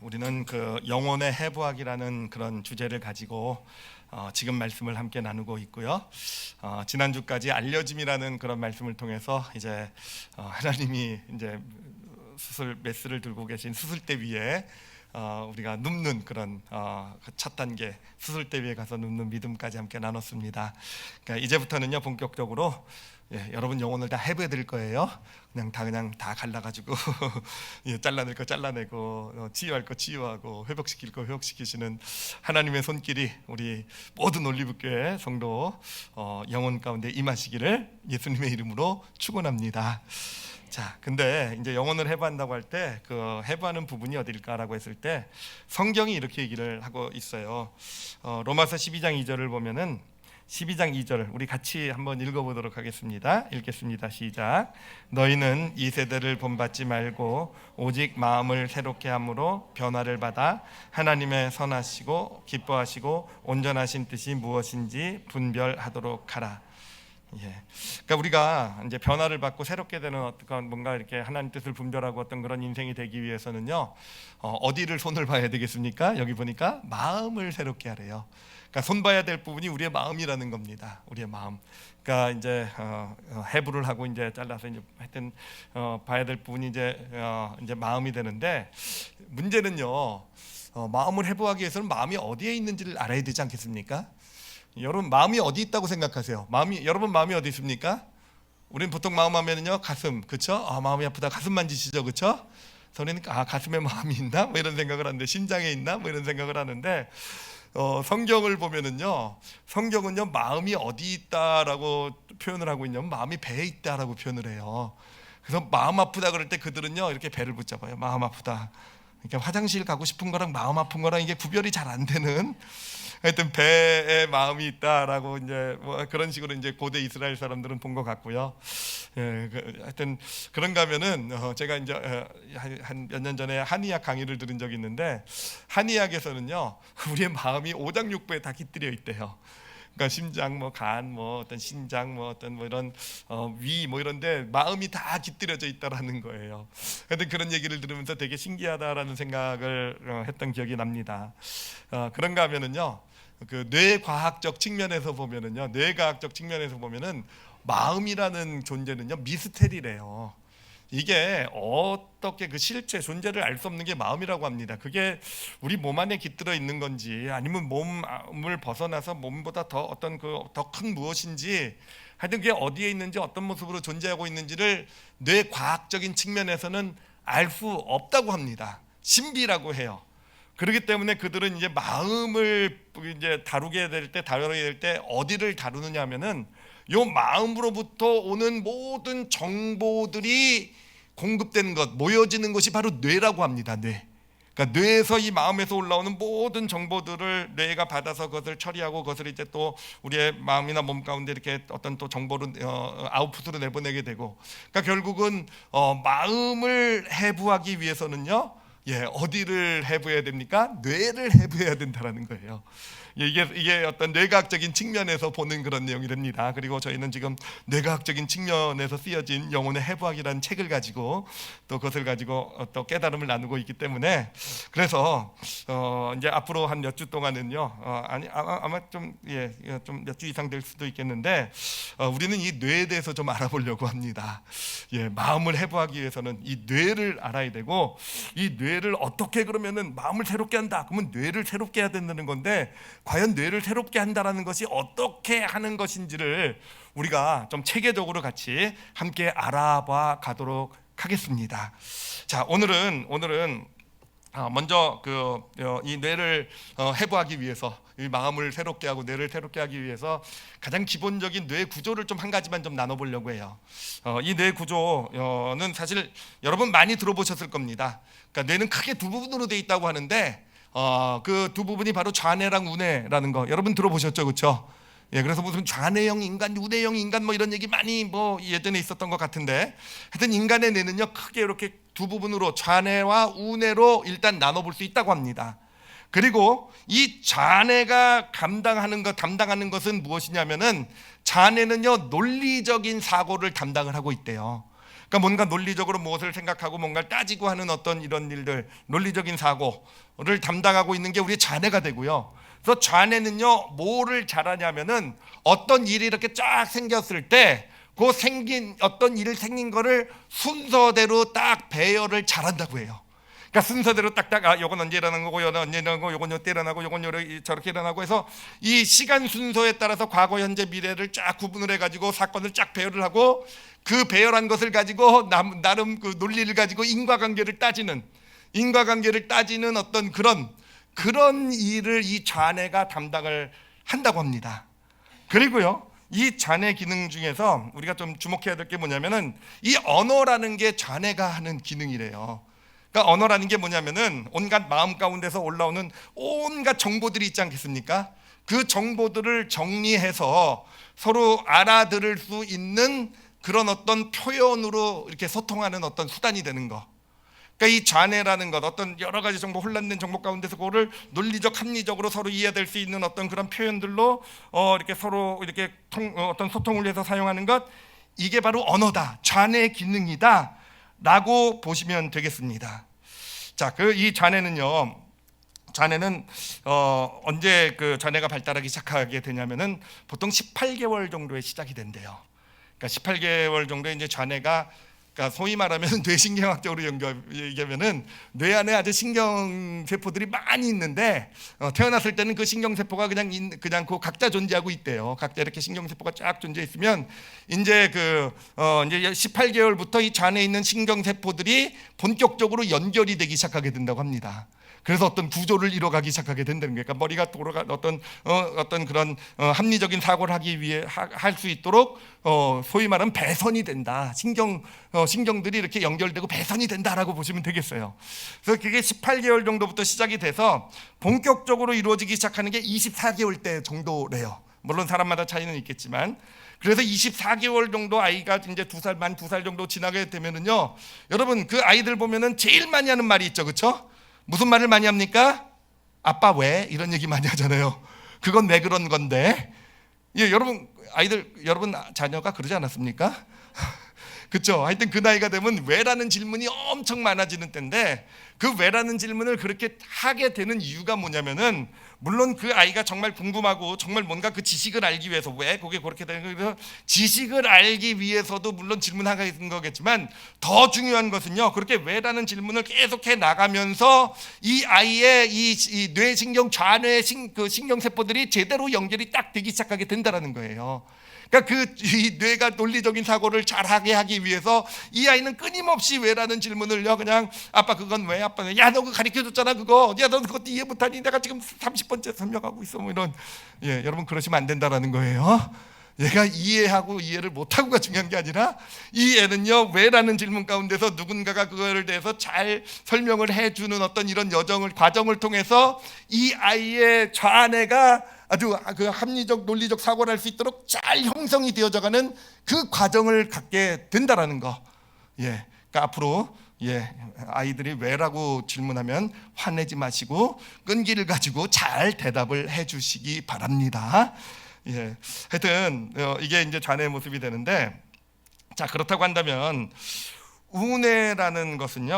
우리는 그 영혼의 해부학이라는 그런 주제를 가지고 지금 말씀을 함께 나누고 있고요. 지난주까지 알려짐이라는 그런 말씀을 통해서 이제 하나님이 이제 메스를 들고 계신 수술대 위에 우리가 눕는 그런 첫 단계 수술대 위에 가서 눕는 믿음까지 함께 나눴습니다. 그러니까 이제부터는요 본격적으로 여러분 영혼을 다 해부해 드릴 거예요. 그냥 다 갈라가지고 잘라낼 거 잘라내고 치유할 거 치유하고 회복시킬 거 회복시키시는 하나님의 손길이 우리 모든 올리브교회 성도 영혼 가운데 임하시기를 예수님의 이름으로 축원합니다. 자, 근데 이제 영혼을 해부한다고 할 때 그 해부하는 부분이 어딜까라고 했을 때 성경이 이렇게 얘기를 하고 있어요. 로마서 12장 2절을 보면은 12장 2절 우리 같이 한번 읽어보도록 하겠습니다. 읽겠습니다. 시작. 너희는 이 세대를 본받지 말고 오직 마음을 새롭게 함으로 변화를 받아 하나님의 선하시고 기뻐하시고 온전하신 뜻이 무엇인지 분별하도록 하라. 그러니까 우리가 이제 변화를 받고 새롭게 되는 어떤 뭔가 이렇게 하나님 뜻을 분별하고 어떤 그런 인생이 되기 위해서는요 어디를 손을 봐야 되겠습니까? 여기 보니까 마음을 새롭게 하래요. 그러니까 손 봐야 될 부분이 우리의 마음이라는 겁니다. 우리의 마음. 그러니까 이제 해부를 하고 이제 잘라서 이제 하여튼 봐야 될 부분이 이제 마음이 되는데 문제는요 마음을 해부하기 위해서는 마음이 어디에 있는지를 알아야 되지 않겠습니까? 여러분 마음이 어디 있다고 생각하세요? 여러분 마음이 어디 있습니까? 우리는 보통 마음 하면은요 가슴, 그렇죠? 마음이 아프다 가슴 만지시죠, 그렇죠? 저는 가슴에 마음이 있나? 뭐 이런 생각을 하는데 심장에 있나? 뭐 이런 생각을 하는데 성경을 보면은요 성경은요 마음이 어디 있다라고 표현을 하고 있냐면 마음이 배에 있다라고 표현을 해요. 그래서 마음 아프다 그럴 때 그들은요 이렇게 배를 붙잡아요. 마음 아프다. 그러니까 화장실 가고 싶은 거랑 마음 아픈 거랑 이게 구별이 잘 안 되는 하여튼 배에 마음이 있다라고 이제 뭐 그런 식으로 이제 고대 이스라엘 사람들은 본 것 같고요. 하여튼 그런가 하면은 제가 이제 한 몇 년 전에 한의학 강의를 들은 적이 있는데 한의학에서는요 우리의 마음이 오장육부에 다 깃들여 있대요. 그러니까 심장, 뭐 간, 뭐 어떤 신장, 뭐 어떤 뭐 이런 위, 뭐 이런데 마음이 다 깃들여져 있다라는 거예요. 하여튼 그런 얘기를 들으면서 되게 신기하다라는 생각을 했던 기억이 납니다. 그런가 하면은요. 그 뇌과학적 측면에서 보면은요, 뇌과학적 측면에서 보면은 마음이라는 존재는요 미스테리래요. 이게 어떻게 그 실체 존재를 알 수 없는 게 마음이라고 합니다. 그게 우리 몸 안에 깃들어 있는 건지 아니면 몸을 벗어나서 몸보다 더 어떤 그 더 큰 무엇인지 하여튼 그게 어디에 있는지 어떤 모습으로 존재하고 있는지를 뇌과학적인 측면에서는 알 수 없다고 합니다. 신비라고 해요. 그렇기 때문에 그들은 이제 마음을 이제 다뤄야 될 때 어디를 다루느냐 하면은 요 마음으로부터 오는 모든 정보들이 공급되는 것, 모여지는 것이 바로 뇌라고 합니다. 뇌. 그러니까 뇌에서 이 마음에서 올라오는 모든 정보들을 뇌가 받아서 그것을 처리하고 그것을 이제 또 우리의 마음이나 몸 가운데 이렇게 어떤 또 정보를 아웃풋으로 내보내게 되고, 그러니까 결국은 마음을 해부하기 위해서는요. 어디를 해부해야 됩니까? 뇌를 해부해야 된다라는 거예요. 이게 어떤 뇌과학적인 측면에서 보는 그런 내용이 됩니다. 그리고 저희는 지금 뇌과학적인 측면에서 쓰여진 영혼의 해부학이라는 책을 가지고 또 그것을 가지고 또 깨달음을 나누고 있기 때문에 그래서 이제 앞으로 한 몇 주 동안은요 아마 좀 몇 주 이상 될 수도 있겠는데 우리는 이 뇌에 대해서 좀 알아보려고 합니다. 마음을 해부하기 위해서는 이 뇌를 알아야 되고 이 뇌를 어떻게 그러면은 마음을 새롭게 한다 그러면 뇌를 새롭게 해야 된다는 건데 과연 뇌를 새롭게 한다라는 것이 어떻게 하는 것인지를 우리가 좀 체계적으로 같이 함께 알아봐 가도록 하겠습니다. 자, 오늘은 먼저 이 뇌를 해부하기 위해서 이 마음을 새롭게 하고 뇌를 새롭게 하기 위해서 가장 기본적인 뇌 구조를 좀 한 가지만 좀 나눠보려고 해요. 이 뇌 구조는 사실 여러분 많이 들어보셨을 겁니다. 그러니까 뇌는 크게 두 부분으로 되어 있다고 하는데 그 두 부분이 바로 좌뇌랑 우뇌라는 거 여러분 들어보셨죠, 그렇죠? 그래서 무슨 좌뇌형 인간, 우뇌형 인간 뭐 이런 얘기 많이 뭐 예전에 있었던 것 같은데 하여튼 인간의 뇌는요 크게 이렇게 두 부분으로 좌뇌와 우뇌로 일단 나눠볼 수 있다고 합니다. 그리고 이 좌뇌가 담당하는 것은 무엇이냐면은 좌뇌는요 논리적인 사고를 담당을 하고 있대요. 그러니까 뭔가 논리적으로 무엇을 생각하고 뭔가를 따지고 하는 어떤 이런 일들, 논리적인 사고를 담당하고 있는 게 우리 자뇌가 되고요. 그래서 자뇌는요, 뭐를 잘하냐면은 어떤 일이 이렇게 쫙 생겼을 때 그 생긴 어떤 일이 생긴 거를 순서대로 딱 배열을 잘한다고 해요. 그러니까 순서대로 딱딱 요건 언제 일어난 거고, 요건 언제 일어난 거고, 요건 요때 일어나고, 요건 저렇게 일어나고 해서 이 시간 순서에 따라서 과거, 현재, 미래를 쫙 구분을 해가지고 사건을 쫙 배열을 하고, 그 배열한 것을 가지고 나름 그 논리를 가지고 인과관계를 따지는 어떤 그런 일을 이 자뇌가 담당을 한다고 합니다. 그리고요, 이 자뇌 기능 중에서 우리가 좀 주목해야 될 게 뭐냐면은 이 언어라는 게 자뇌가 하는 기능이래요. 그러니까 언어라는 게 뭐냐면은 온갖 마음 가운데서 올라오는 온갖 정보들이 있지 않겠습니까? 그 정보들을 정리해서 서로 알아들을 수 있는 그런 어떤 표현으로 이렇게 소통하는 어떤 수단이 되는 거. 그러니까 이 자뇌라는 것, 어떤 여러 가지 정보, 혼란된 정보 가운데서 그거를 논리적, 합리적으로 서로 이해될 수 있는 어떤 그런 표현들로 이렇게 서로 이렇게 어떤 소통을 위해서 사용하는 것, 이게 바로 언어다, 자뇌 기능이다라고 보시면 되겠습니다. 자, 이 자뇌는 언제 그 자뇌가 발달하기 시작하게 되냐면은 보통 18개월 정도에 시작이 된대요. 그러니까 18개월 정도에 이제 자뇌가, 그러니까 소위 말하면 뇌신경학적으로 얘기하면은 뇌 안에 아주 신경세포들이 많이 있는데 태어났을 때는 그 신경세포가 그냥 그 각자 존재하고 있대요. 각자 이렇게 신경세포가 쫙 존재 있으면 이제 이제 18개월부터 이 자뇌에 있는 신경세포들이 본격적으로 연결이 되기 시작하게 된다고 합니다. 그래서 어떤 구조를 이뤄가기 시작하게 된다는 거예요. 그러니까 머리가 돌아가 어떤 그런 합리적인 사고를 하기 위해 할 수 있도록 소위 말하면 배선이 된다. 신경들이 이렇게 연결되고 배선이 된다라고 보시면 되겠어요. 그래서 그게 18개월 정도부터 시작이 돼서 본격적으로 이루어지기 시작하는 게 24개월 때 정도래요. 물론 사람마다 차이는 있겠지만. 그래서 24개월 정도 아이가 이제 만 2살 정도 지나게 되면은요, 여러분 그 아이들 보면은 제일 많이 하는 말이 있죠, 그렇죠? 무슨 말을 많이 합니까? 아빠 왜? 이런 얘기 많이 하잖아요. 그건 왜 그런 건데? 예, 여러분 자녀가 그러지 않았습니까? 그렇죠? 하여튼 그 나이가 되면 왜라는 질문이 엄청 많아지는 때인데, 그 왜라는 질문을 그렇게 하게 되는 이유가 뭐냐면은, 물론 그 아이가 정말 궁금하고 정말 뭔가 그 지식을 알기 위해서, 왜 그게 그렇게 되는 거예요? 지식을 알기 위해서도 물론 질문하는 거겠지만, 더 중요한 것은요, 그렇게 왜라는 질문을 계속해 나가면서 이 아이의 이 뇌신경 좌뇌 그 신경세포들이 제대로 연결이 딱 되기 시작하게 된다는 거예요. 그러니까 이 뇌가 논리적인 사고를 잘하게 하기 위해서 이 아이는 끊임없이 왜라는 질문을요, 그냥 아빠 그건 왜? 아빠 왜? 야, 너 그거 가르쳐줬잖아 그거. 야, 너 그것도 이해 못하니? 내가 지금 30번째 설명하고 있어. 뭐 이런. 예, 여러분 그러시면 안 된다라는 거예요. 얘가 이해하고 이해를 못하고가 중요한 게 아니라, 이 애는요, 왜라는 질문 가운데서 누군가가 그거를 대해서 잘 설명을 해주는 어떤 이런 과정을 통해서 이 아이의 자아내가 아주 그 합리적 논리적 사고를 할 수 있도록 잘 형성이 되어져가는 그 과정을 갖게 된다라는 거. 예, 그러니까 앞으로 아이들이 왜라고 질문하면 화내지 마시고 끈기를 가지고 잘 대답을 해주시기 바랍니다. 예, 하여튼 이게 이제 자네의 모습이 되는데, 자, 그렇다고 한다면 우뇌라는 것은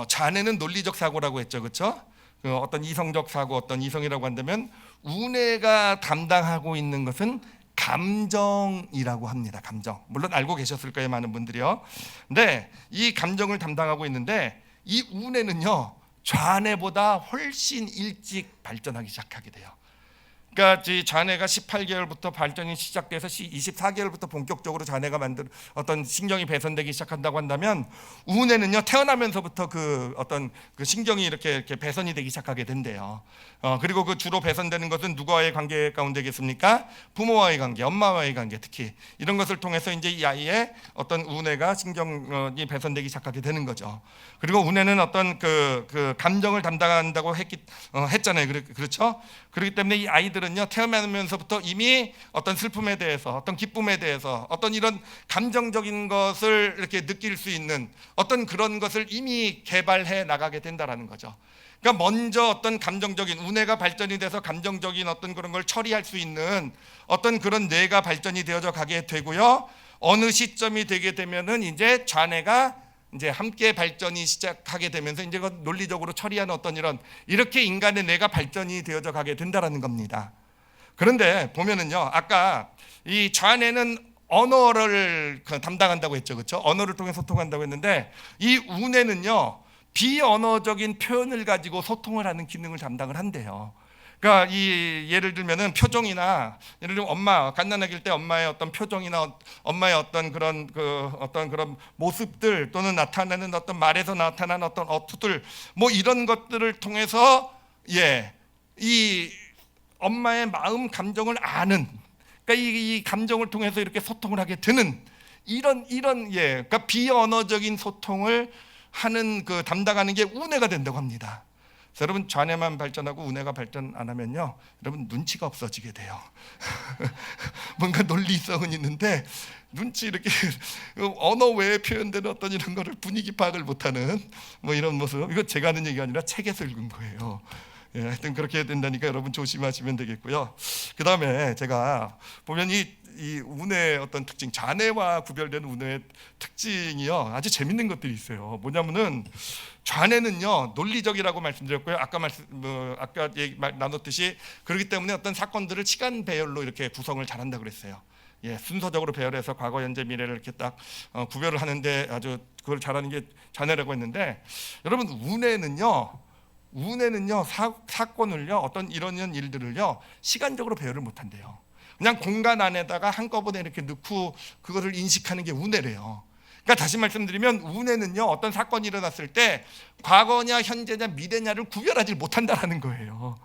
자네는 논리적 사고라고 했죠, 그렇죠? 어떤 이성적 사고, 어떤 이성이라고 한다면 우뇌가 담당하고 있는 것은 감정이라고 합니다. 감정. 물론 알고 계셨을 거예요, 많은 분들이요. 근데 이 감정을 담당하고 있는데, 이 우뇌는요, 좌뇌보다 훨씬 일찍 발전하기 시작하게 돼요. 그러니까 자뇌가 18개월부터 발전이 시작돼서 24개월부터 본격적으로 자뇌가 어떤 신경이 배선되기 시작한다고 한다면, 우뇌는요, 태어나면서부터 그 어떤 그 신경이 이렇게 배선이 되기 시작하게 된대요. 그리고 그 주로 배선되는 것은 누구와의 관계 가운데겠습니까? 부모와의 관계, 엄마와의 관계, 특히 이런 것을 통해서 이제 이 아이의 어떤 우뇌가 신경이 배선되기 시작하게 되는 거죠. 그리고 우뇌는 어떤 그 감정을 담당한다고 했잖아요. 그렇죠? 그렇기 때문에 이 아이들은요, 태어나면서부터 이미 어떤 슬픔에 대해서, 어떤 기쁨에 대해서, 어떤 이런 감정적인 것을 이렇게 느낄 수 있는 어떤 그런 것을 이미 개발해 나가게 된다라는 거죠. 그러니까 먼저 어떤 감정적인 우뇌가 발전이 돼서 감정적인 어떤 그런 걸 처리할 수 있는 어떤 그런 뇌가 발전이 되어져 가게 되고요. 어느 시점이 되게 되면은 이제 자네가 이제 함께 발전이 시작하게 되면서 이제 그 논리적으로 처리하는 어떤 이렇게 인간의 뇌가 발전이 되어져 가게 된다라는 겁니다. 그런데 보면은요, 아까 이 좌뇌는 언어를 담당한다고 했죠, 그렇죠? 언어를 통해 소통한다고 했는데 이 우뇌는요 비언어적인 표현을 가지고 소통을 하는 기능을 담당을 한대요. 그러니까 이 예를 들면은 표정이나 예를 들면 엄마 갓난아기일 때 엄마의 어떤 표정이나 엄마의 어떤 그런 그런 모습들 또는 나타나는 어떤 말에서 나타나는 어떤 어투들 뭐 이런 것들을 통해서 이 엄마의 마음 감정을 아는, 그러니까 이 감정을 통해서 이렇게 소통을 하게 되는 이런 그러니까 비언어적인 소통을 하는 담당하는 게 우뇌가 된다고 합니다. 여러분 좌뇌만 발전하고 우뇌가 발전 안 하면요 여러분 눈치가 없어지게 돼요. 뭔가 논리성은 있는데 눈치 이렇게 언어 외에 표현되는 어떤 이런 거를 분위기 파악을 못하는 뭐 이런 모습, 이거 제가 하는 얘기가 아니라 책에서 읽은 거예요. 하여튼 그렇게 된다니까 여러분 조심하시면 되겠고요. 그 다음에 제가 보면 이 우뇌의 어떤 특징, 좌뇌와 구별되는 우뇌의 특징이요 아주 재밌는 것들이 있어요. 뭐냐면은 좌뇌는요 논리적이라고 말씀드렸고요. 아까 나눴듯이 그렇기 때문에 어떤 사건들을 시간 배열로 이렇게 구성을 잘한다 그랬어요. 순서적으로 배열해서 과거, 현재, 미래를 이렇게 딱 구별을 하는데 아주 그걸 잘하는 게 좌뇌라고 했는데, 여러분 우뇌는요 사건을요 어떤 이런 일들을요 시간적으로 배열을 못한대요. 그냥 공간 안에다가 한꺼번에 이렇게 넣고 그것을 인식하는 게 우뇌래요. 그러니까 다시 말씀드리면 우뇌는요 어떤 사건이 일어났을 때 과거냐 현재냐 미래냐를 구별하지 못한다라는 거예요.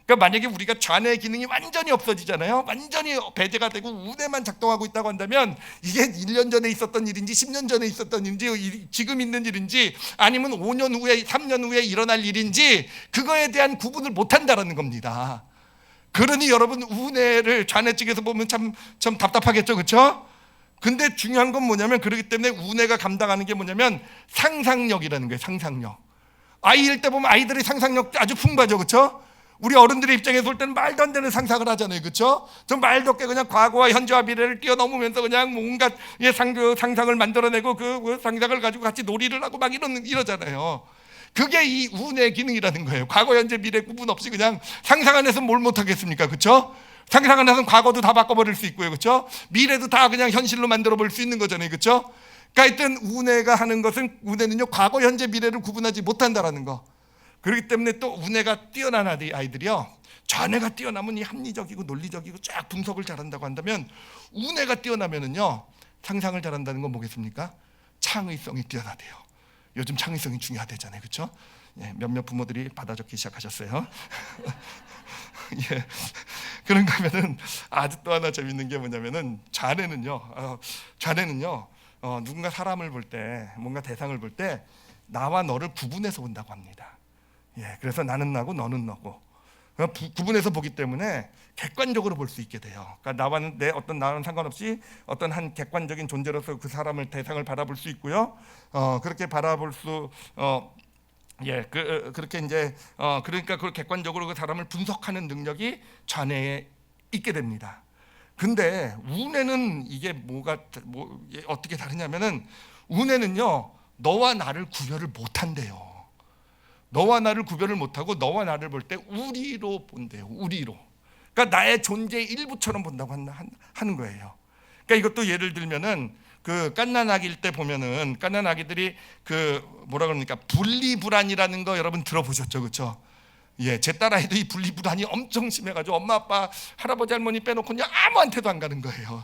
그러니까 만약에 우리가 좌뇌 기능이 완전히 없어지잖아요. 완전히 배제가 되고 우뇌만 작동하고 있다고 한다면 이게 1년 전에 있었던 일인지 10년 전에 있었던 일인지 지금 있는 일인지 아니면 5년 후에 3년 후에 일어날 일인지 그거에 대한 구분을 못한다라는 겁니다. 그러니 여러분 우뇌를 좌뇌 쪽에서 보면 참 답답하겠죠, 그렇죠? 근데 중요한 건 뭐냐면 그렇기 때문에 우뇌가 감당하는 게 뭐냐면 상상력이라는 거예요. 상상력. 아이일 때 보면 아이들의 상상력 아주 풍부하죠, 그렇죠? 우리 어른들의 입장에서 볼 때는 말도 안 되는 상상을 하잖아요, 그렇죠? 좀 말도 없게 그냥 과거와 현재와 미래를 뛰어넘으면서 그냥 뭔가 상상을 만들어내고 그 상상을 가지고 같이 놀이를 하고 막 이러잖아요. 그게 이 우뇌 기능이라는 거예요. 과거, 현재, 미래 구분 없이 그냥 상상 안에서 뭘 못하겠습니까, 그렇죠? 상상 안에서는 과거도 다 바꿔버릴 수 있고요, 그렇죠? 미래도 다 그냥 현실로 만들어볼 수 있는 거잖아요, 그렇죠? 그러니까 하여튼 우뇌가 하는 것은 우뇌는요 과거, 현재, 미래를 구분하지 못한다라는 거. 그렇기 때문에 또 우뇌가 뛰어난 아이들이요 좌뇌가 뛰어나면 이 합리적이고 논리적이고 쫙 분석을 잘한다고 한다면 우뇌가 뛰어나면은요 상상을 잘한다는 건 뭐겠습니까? 창의성이 뛰어나대요. 요즘 창의성이 중요하대잖아요, 그렇죠? 몇몇 부모들이 받아 적기 시작하셨어요. 그런가 하면은 아주 또 하나 재밌는 게 뭐냐면은 좌뇌는요 누군가 사람을 볼 때 뭔가 대상을 볼 때 나와 너를 구분해서 본다고 합니다. 그래서 나는 나고 너는 너고 구분해서 보기 때문에 객관적으로 볼 수 있게 돼요. 그러니까 나와는 상관없이 어떤 한 객관적인 존재로서 그 사람을 대상을 바라볼 수 있고요. 그렇게 바라볼 수 그렇게 이제 그러니까 그걸 객관적으로 그 사람을 분석하는 능력이 좌뇌에 있게 됩니다. 근데 우뇌는 이게 어떻게 다르냐면은 우뇌는요 너와 나를 구별을 못한대요. 너와 나를 구별을 못하고 너와 나를 볼 때 우리로 본대요. 우리로. 그러니까 나의 존재의 일부처럼 본다고 하는 거예요. 그러니까 이것도 예를 들면은 그 갓난아기일 때 보면은 갓난아기들이 뭐라 그럽니까 분리불안이라는 거 여러분 들어보셨죠, 그렇죠? 제 딸아이도 이 분리불안이 엄청 심해가지고 엄마 아빠 할아버지 할머니 빼놓고는 아무한테도 안 가는 거예요.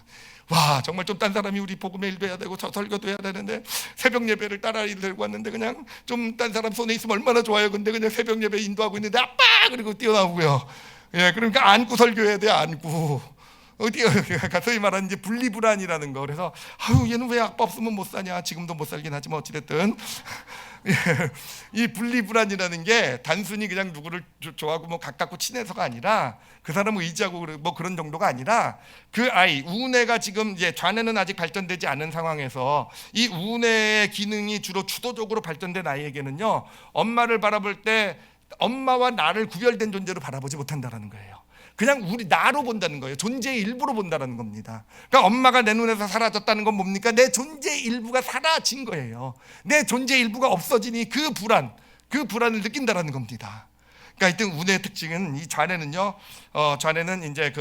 와 정말 좀 딴 사람이 우리 복음의 일도 해야 되고 저 설교도 해야 되는데 새벽 예배를 딸아이를 데리고 왔는데 그냥 좀 딴 사람 손에 있으면 얼마나 좋아요. 근데 그냥 새벽 예배 인도하고 있는데 아빠 그리고 뛰어나오고요. 그러니까 안고 설교해야 돼. 안고 소위 말하는 이제 분리불안이라는 거. 그래서 얘는 왜 아빠 없으면 못 사냐. 지금도 못 살긴 하지만 어찌됐든 이 분리불안이라는 게 단순히 그냥 누구를 좋아하고 뭐 가깝고 친해서가 아니라 그 사람을 의지하고 뭐 그런 정도가 아니라 그 아이 우뇌가 지금 이제 좌뇌는 아직 발전되지 않은 상황에서 이 우뇌의 기능이 주로 주도적으로 발전된 아이에게는요 엄마를 바라볼 때 엄마와 나를 구별된 존재로 바라보지 못한다라는 거예요. 그냥 우리 나로 본다는 거예요. 존재의 일부로 본다는 겁니다. 그러니까 엄마가 내 눈에서 사라졌다는 건 뭡니까? 내 존재의 일부가 사라진 거예요. 내 존재의 일부가 없어지니 그 불안을 느낀다라는 겁니다. 그러니까 하여튼 운의 특징은 이 좌뇌는요, 좌뇌는 이제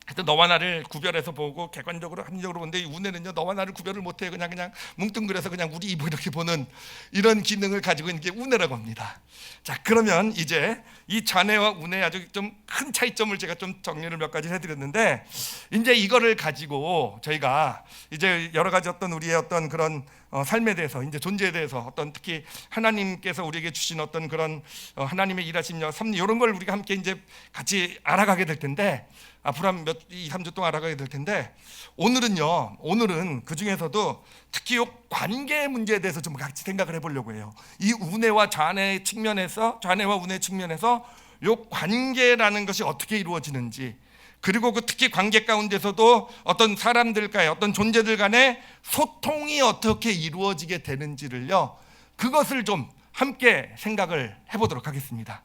하여튼 너와 나를 구별해서 보고 객관적으로 합리적으로 보는데, 이 운에는요 너와 나를 구별을 못해요. 그냥 뭉뚱그려서 그냥 우리 이보 이렇게 보는 이런 기능을 가지고 있는 게 운해라고 합니다. 자, 그러면 이제 이 좌뇌와 운의 아주 좀 큰 차이점을 제가 좀 정리를 몇 가지 해드렸는데, 이제 이거를 가지고 저희가 이제 여러 가지 어떤 우리의 어떤 그런 삶에 대해서, 이제 존재에 대해서, 어떤 특히 하나님께서 우리에게 주신 어떤 그런 하나님의 일하심 섭리, 이런 걸 우리가 함께 이제 같이 알아가게 될 텐데, 앞으로 한 2-3주 동안 알아가게 될 텐데, 오늘은 그 중에서도 특히 이 관계 문제에 대해서 좀 같이 생각을 해보려고 해요. 이 운해와 좌뇌의 측면에서, 좌뇌와 운의 측면에서 이 관계라는 것이 어떻게 이루어지는지, 그리고 그 특히 관계 가운데서도 어떤 사람들과의, 어떤 존재들 간의 소통이 어떻게 이루어지게 되는지를요, 그것을 좀 함께 생각을 해보도록 하겠습니다.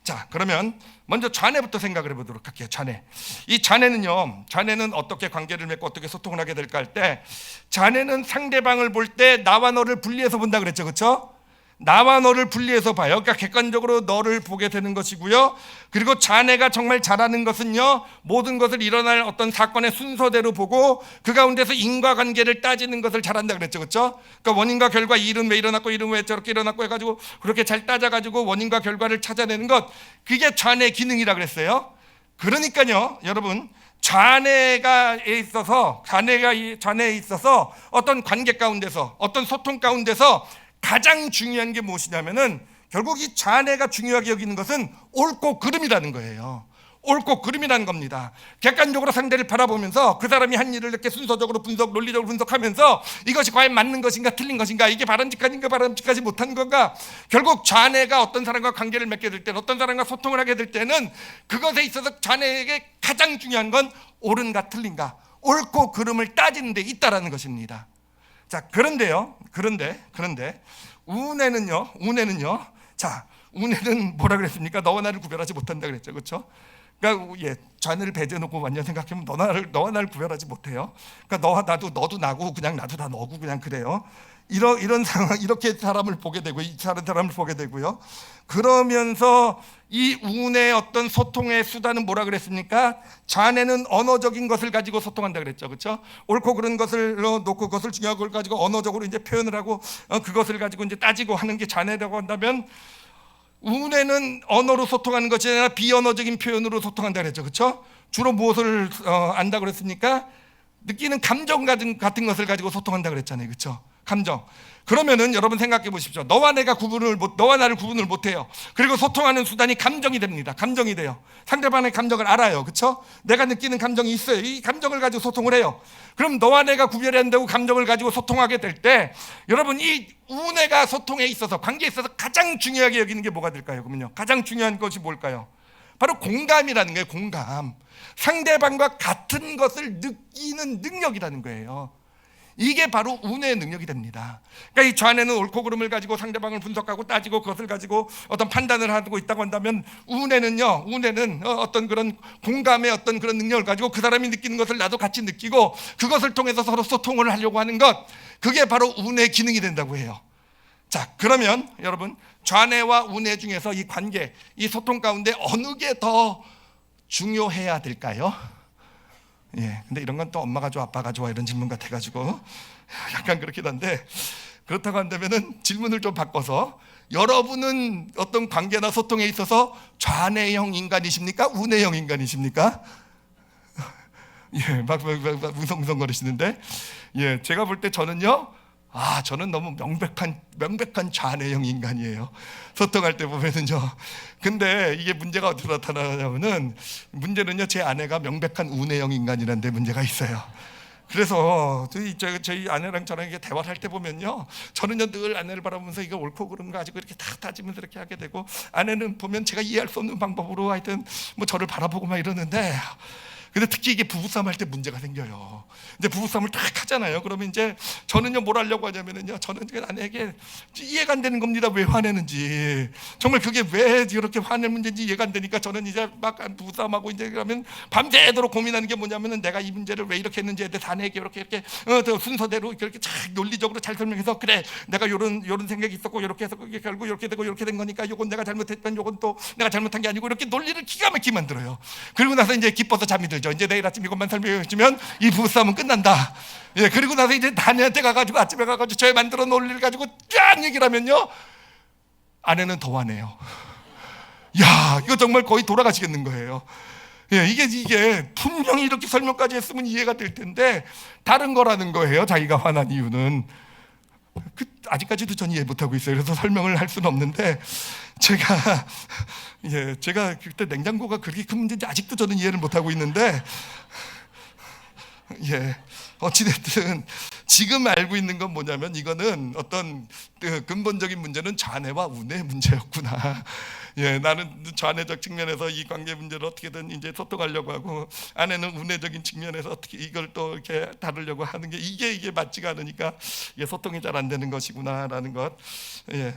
자, 그러면 먼저 좌뇌부터 생각을 해보도록 할게요. 좌뇌. 이 좌뇌는 어떻게 관계를 맺고 어떻게 소통을 하게 될까 할 때, 좌뇌는 상대방을 볼 때 나와 너를 분리해서 본다 그랬죠, 그렇죠? 나와 너를 분리해서 봐요. 그러니까 객관적으로 너를 보게 되는 것이고요. 그리고 좌뇌가 정말 잘하는 것은요, 모든 것을 일어날 어떤 사건의 순서대로 보고 그 가운데서 인과관계를 따지는 것을 잘한다 그랬죠, 그렇죠? 그러니까 원인과 결과, 이 일은 왜 일어났고, 이 일은 왜 저렇게 일어났고 해가지고 그렇게 잘 따져가지고 원인과 결과를 찾아내는 것, 그게 좌뇌 기능이라 그랬어요. 그러니까요, 여러분, 좌뇌에 있어서 어떤 관계 가운데서, 어떤 소통 가운데서 가장 중요한 게 무엇이냐면은, 결국 이 좌뇌가 중요하게 여기는 것은 옳고 그름이라는 거예요. 옳고 그름이라는 겁니다. 객관적으로 상대를 바라보면서 그 사람이 한 일을 이렇게 순서적으로 논리적으로 분석하면서 이것이 과연 맞는 것인가 틀린 것인가, 이게 바람직한가 바람직하지 못한 건가, 결국 좌뇌가 어떤 사람과 관계를 맺게 될 때, 어떤 사람과 소통을 하게 될 때는 그것에 있어서 좌뇌에게 가장 중요한 건 옳은가 틀린가, 옳고 그름을 따지는 데 있다라는 것입니다. 자, 그런데 운해는요. 자, 운해는 뭐라 그랬습니까? 너와 나를 구별하지 못한다 그랬죠, 그렇죠? 그러니까 좌뇌를 배제해놓고 완전 생각하면 너와 나를 구별하지 못해요. 그러니까 너와 나도, 너도 나고, 그냥 나도 다 너고, 그냥 그래요. 이런 상황, 이렇게 사람을 보게 되고, 다른 사람을 보게 되고요. 그러면서 이 운의 어떤 소통의 수단은 뭐라 그랬습니까? 좌뇌는 언어적인 것을 가지고 소통한다 그랬죠, 그렇죠? 옳고 그른 것을 놓고 그것을 중요한 걸 가지고 언어적으로 이제 표현을 하고 그것을 가지고 이제 따지고 하는 게 좌뇌라고 한다면, 운해는 언어로 소통하는 것이 아니라 비언어적인 표현으로 소통한다 그랬죠, 그렇죠? 주로 무엇을 안다 그랬습니까? 느끼는 감정 같은 것을 가지고 소통한다 그랬잖아요, 그렇죠? 감정. 그러면은 여러분 생각해 보십시오. 너와 나를 구분을 못해요. 그리고 소통하는 수단이 감정이 됩니다. 감정이 돼요. 상대방의 감정을 알아요, 그렇죠? 내가 느끼는 감정이 있어요. 이 감정을 가지고 소통을 해요. 그럼 너와 내가 구별이 안 되고 감정을 가지고 소통하게 될 때, 여러분, 이 운해가 소통에 있어서, 관계에 있어서 가장 중요하게 여기는 게 뭐가 될까요? 그러면요, 가장 중요한 것이 뭘까요? 바로 공감이라는 거예요. 공감. 상대방과 같은 것을 느끼는 능력이라는 거예요. 이게 바로 운의 능력이 됩니다. 그러니까 이 좌뇌는 옳고 그름을 가지고 상대방을 분석하고 따지고 그것을 가지고 어떤 판단을 하고 있다고 한다면, 운해는 어떤 그런 공감의 어떤 그런 능력을 가지고 그 사람이 느끼는 것을 나도 같이 느끼고 그것을 통해서 서로 소통을 하려고 하는 것, 그게 바로 운의 기능이 된다고 해요. 자, 그러면 여러분, 좌뇌와 운해 중에서 이 관계, 이 소통 가운데 어느 게 더 중요해야 될까요? 근데 이런 건 또 엄마가 좋아 아빠가 좋아 이런 질문 같아가지고 약간 그렇긴 한데, 그렇다고 한다면은 질문을 좀 바꿔서, 여러분은 어떤 관계나 소통에 있어서 좌뇌형 인간이십니까? 운해형 인간이십니까? 막 웅성웅성거리시는데, 제가 볼 때 저는요, 저는 너무 명백한 좌뇌형 인간이에요. 소통할 때 보면은요. 근데 이게 문제가 어디서 나타나냐면은, 문제는요, 제 아내가 명백한 운해형 인간이라는 데 문제가 있어요. 그래서 저희 아내랑 저랑 이게 대화를 할 때 보면요, 저는요 늘 아내를 바라보면서 이거 옳고 그름 가지고 이렇게 다 따지면서 이렇게 하게 되고, 아내는 보면 제가 이해할 수 없는 방법으로 하여튼 뭐 저를 바라보고 막 이러는데, 근데 특히 이게 부부싸움 할 때 문제가 생겨요. 이제 부부싸움을 딱 하잖아요. 그러면 이제 저는요 뭘 하려고 하냐면은요, 저는 아내에게 이해가 안 되는 겁니다. 왜 화내는지. 정말 그게 왜 이렇게 화낼 문제인지 이해가 안 되니까 저는 이제 막 부부싸움하고 이제 그러면 밤새도록 고민하는 게 뭐냐면은 내가 이 문제를 왜 이렇게 했는지에 대해서 아내에게 이렇게 순서대로 이렇게 잘 논리적으로 잘 설명해서, 그래 내가 요런 생각이 있었고 이렇게 해서 그게 결국 이렇게 되고 이렇게 된 거니까 요건 내가 잘못했던, 요건 또 내가 잘못한 게 아니고, 이렇게 논리를 기가 막히게 만들어요. 그리고 나서 이제 기뻐서 잠이 들죠. 이제 내일 아침 이것만 설명해 주면 이 부부싸움은 끝난다. 예, 그리고 나서 이제 아내한테 가가지고 아침에 가가지고 저희 만들어 놓은 논리를 가지고 짠 얘기를 하면요, 아내는 더 화내요. 야, 이거 정말 거의 돌아가시겠는 거예요. 예, 이게 분명히 이렇게 설명까지 했으면 이해가 될 텐데 다른 거라는 거예요. 자기가 화난 이유는. 아직까지도 전 이해 못하고 있어요. 그래서 설명을 할 수는 없는데, 제가 그때 냉장고가 그렇게 큰 문제인지 아직도 저는 이해를 못하고 있는데, 어찌됐든 지금 알고 있는 건 뭐냐면, 이거는 어떤 근본적인 문제는 좌뇌와 우뇌의 문제였구나. 나는 좌뇌적 측면에서 이 관계 문제를 어떻게든 이제 소통하려고 하고, 아내는 우뇌적인 측면에서 어떻게 이걸 또 이렇게 다루려고 하는 게 이게 맞지가 않으니까 이게 소통이 잘 안 되는 것이구나라는 것.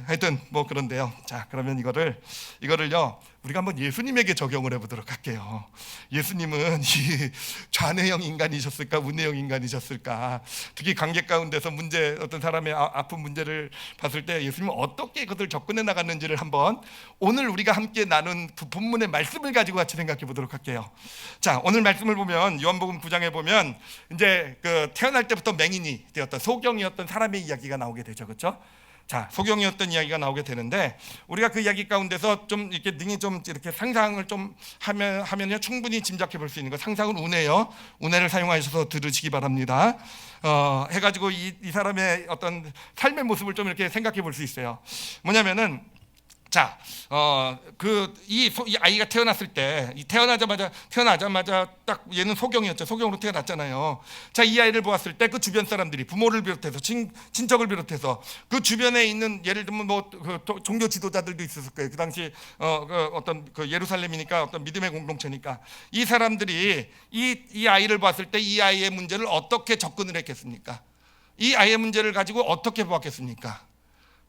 하여튼 뭐 그런데요. 자, 그러면 이거를요 우리가 한번 예수님에게 적용을 해보도록 할게요. 예수님은 이 좌뇌형 인간이셨을까, 우뇌형 인간이셨을까? 특히 관계 가운데서 어떤 사람의 아픈 문제를 봤을 때 예수님은 어떻게 그것을 접근해 나갔는지를 한번 오늘 우리가 함께 나눈 그 본문의 말씀을 가지고 같이 생각해 보도록 할게요. 자, 오늘 말씀을 보면 요한복음 9장에 보면 이제 그 태어날 때부터 맹인이 되었던, 소경이었던 사람의 이야기가 나오게 되죠, 그렇죠? 자, 소경이었던 이야기가 나오게 되는데, 우리가 그 이야기 가운데서 좀 이렇게 능히 좀 이렇게 상상을 좀 하면요 충분히 짐작해 볼 수 있는 거. 상상은 우뇌요. 우뇌를 사용하셔서 들으시기 바랍니다. 해가지고 이 사람의 어떤 삶의 모습을 좀 이렇게 생각해 볼 수 있어요. 뭐냐면은, 자, 이 아이가 태어났을 때, 태어나자마자 딱 얘는 소경이었죠. 소경으로 태어났잖아요. 자, 이 아이를 보았을 때 그 주변 사람들이, 부모를 비롯해서 친척을 비롯해서 그 주변에 있는, 예를 들면 종교 지도자들도 있었을 거예요. 그 당시 어떤 예루살렘이니까 어떤 믿음의 공동체니까 이 사람들이 이 아이를 봤을 때 이 아이의 문제를 어떻게 접근을 했겠습니까? 이 아이의 문제를 가지고 어떻게 보았겠습니까?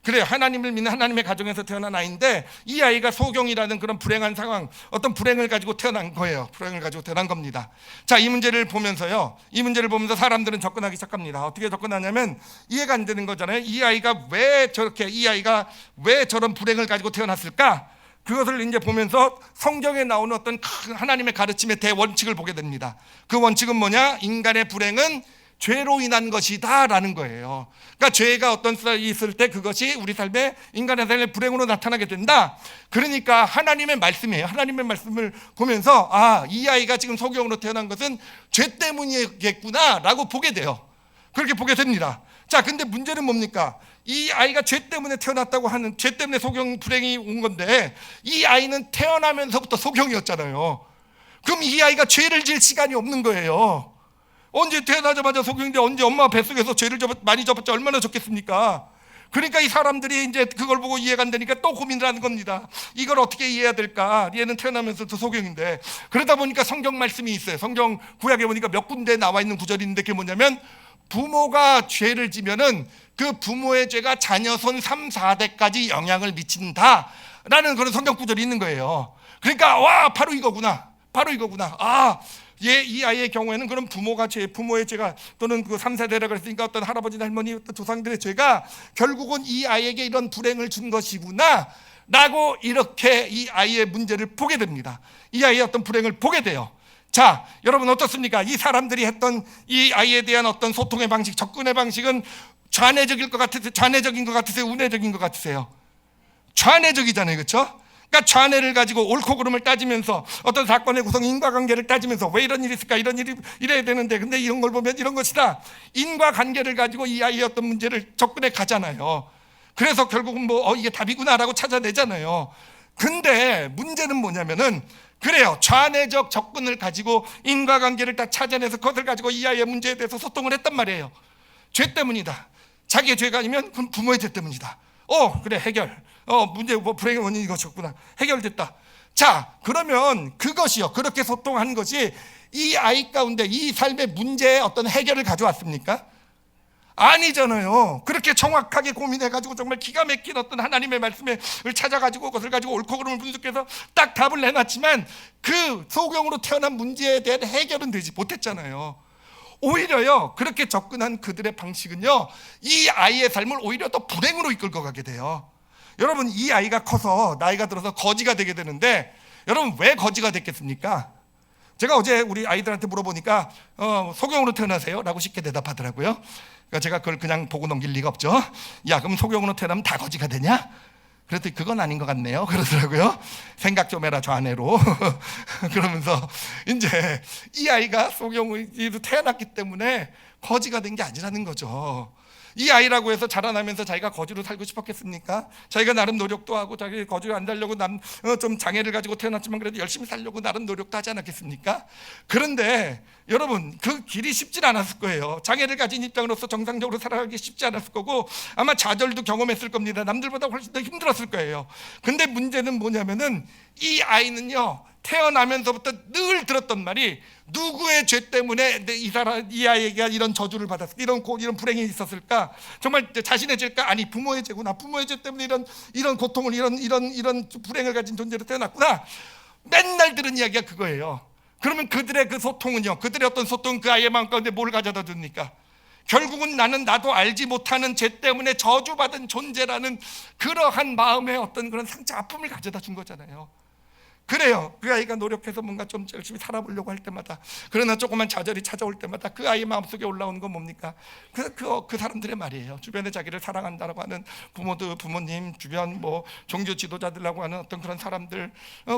그래요. 하나님을 믿는 하나님의 가정에서 태어난 아이인데 이 아이가 소경이라는 그런 불행한 상황, 어떤 불행을 가지고 태어난 거예요. 불행을 가지고 태어난 겁니다. 자, 이 문제를 보면서 사람들은 접근하기 시작합니다. 어떻게 접근하냐면, 이해가 안 되는 거잖아요. 이 아이가 왜 저런 불행을 가지고 태어났을까? 그것을 이제 보면서 성경에 나오는 어떤 하나님의 가르침의 대원칙을 보게 됩니다. 그 원칙은 뭐냐? 인간의 불행은 죄로 인한 것이다 라는 거예요. 그러니까 죄가 어떤 썰이 있을 때 그것이 우리 삶에, 인간의 삶의 불행으로 나타나게 된다. 그러니까 하나님의 말씀이에요. 하나님의 말씀을 보면서 이 아이가 지금 소경으로 태어난 것은 죄 때문이겠구나 라고 보게 돼요. 그렇게 보게 됩니다. 자, 근데 문제는 뭡니까? 이 아이가 죄 때문에 태어났다고 하는, 죄 때문에 소경 불행이 온 건데, 이 아이는 태어나면서부터 소경이었잖아요. 그럼 이 아이가 죄를 지을 시간이 없는 거예요. 언제 태어나자마자 소경인데 언제 엄마 뱃속에서 죄를 많이 접었지 얼마나 좋겠습니까? 그러니까 이 사람들이 이제 그걸 보고 이해가 안 되니까 또 고민을 하는 겁니다. 이걸 어떻게 이해해야 될까? 얘는 태어나면서도 소경인데. 그러다 보니까 성경 말씀이 있어요. 성경 구약에 보니까 몇 군데 나와 있는 구절이 있는데, 그게 뭐냐면, 부모가 죄를 지면은 그 부모의 죄가 자녀 손 3, 4대까지 영향을 미친다라는 그런 성경 구절이 있는 거예요. 그러니까 바로 이거구나. 이 아이의 경우에는 그런 부모의 죄가, 또는 그 3세대라 그랬으니까 어떤 할아버지, 할머니, 어떤 조상들의 죄가 결국은 이 아이에게 이런 불행을 준 것이구나 라고, 이렇게 이 아이의 문제를 보게 됩니다. 이 아이의 어떤 불행을 보게 돼요. 자, 여러분 어떻습니까? 이 사람들이 했던 이 아이에 대한 어떤 소통의 방식, 접근의 방식은 좌뇌적인 것 같으세요? 우뇌적인 것 같으세요? 좌뇌적이잖아요, 그렇죠? 그러니까 좌뇌를 가지고 옳고 그름을 따지면서, 어떤 사건의 구성, 인과관계를 따지면서, 왜 이런 일이 있을까? 이런 일이 이래야 되는데 근데 이런 걸 보면 이런 것이다. 인과관계를 가지고 이 아이의 어떤 문제를 접근해 가잖아요. 그래서 결국은 이게 답이구나라고 찾아내잖아요. 근데 문제는 뭐냐면은, 그래요, 좌뇌적 접근을 가지고 인과관계를 다 찾아내서 그것을 가지고 이 아이의 문제에 대해서 소통을 했단 말이에요. 죄 때문이다. 자기의 죄가 아니면 그럼 부모의 죄 때문이다. 그래, 해결. 문제, 불행의 원인이 이것이었구나. 해결됐다. 자, 그러면 그것이요, 그렇게 소통한 것이 이 아이 가운데 이 삶의 문제에 어떤 해결을 가져왔습니까? 아니잖아요. 그렇게 정확하게 고민해가지고 정말 기가 막힌 어떤 하나님의 말씀을 찾아가지고 그것을 가지고 옳고 그름을 분석해서 딱 답을 내놨지만 그 소경으로 태어난 문제에 대한 해결은 되지 못했잖아요. 오히려요, 그렇게 접근한 그들의 방식은요, 이 아이의 삶을 오히려 더 불행으로 이끌고 가게 돼요. 여러분, 이 아이가 커서 나이가 들어서 거지가 되게 되는데, 여러분 왜 거지가 됐겠습니까? 제가 어제 우리 아이들한테 물어보니까 소경으로 태어나세요? 라고 쉽게 대답하더라고요. 그러니까 제가 그걸 그냥 보고 넘길 리가 없죠. 야, 그럼 소경으로 태어나면 다 거지가 되냐? 그랬더니 그건 아닌 것 같네요. 그러더라고요. 생각 좀 해라, 저 아내로. 그러면서 이제 이 아이가 소경으로 태어났기 때문에 거지가 된 게 아니라는 거죠. 이 아이라고 해서 자라나면서 자기가 거지로 살고 싶었겠습니까? 자기가 나름 노력도 하고 자기 거지로 안 살려고 좀 장애를 가지고 태어났지만 그래도 열심히 살려고 나름 노력도 하지 않았겠습니까? 그런데 여러분, 그 길이 쉽진 않았을 거예요. 장애를 가진 입장으로서 정상적으로 살아가기 쉽지 않았을 거고 아마 좌절도 경험했을 겁니다. 남들보다 훨씬 더 힘들었을 거예요. 근데 문제는 뭐냐면은 이 아이는요, 태어나면서부터 늘 들었던 말이 누구의 죄 때문에 이 아이에게 이런 저주를 받았을까, 이런 불행이 있었을까? 정말 자신의 죄일까? 아니, 부모의 죄구나. 부모의 죄 때문에 이런 고통을, 이런 불행을 가진 존재로 태어났구나. 맨날 들은 이야기가 그거예요. 그러면 그들의 그 소통은요, 그들의 어떤 소통은 그 아이의 마음 가운데 뭘 가져다 줍니까? 결국은 나도 알지 못하는 죄 때문에 저주받은 존재라는 그러한 마음의 어떤 그런 상처, 아픔을 가져다 준 거잖아요. 그래요. 그 아이가 노력해서 뭔가 좀 열심히 살아보려고 할 때마다, 그러나 조그만 좌절이 찾아올 때마다 그 아이 마음속에 올라오는 건 뭡니까? 그 사람들의 말이에요. 주변에 자기를 사랑한다라고 하는 부모님, 주변 뭐 종교 지도자들이라고 하는 어떤 그런 사람들,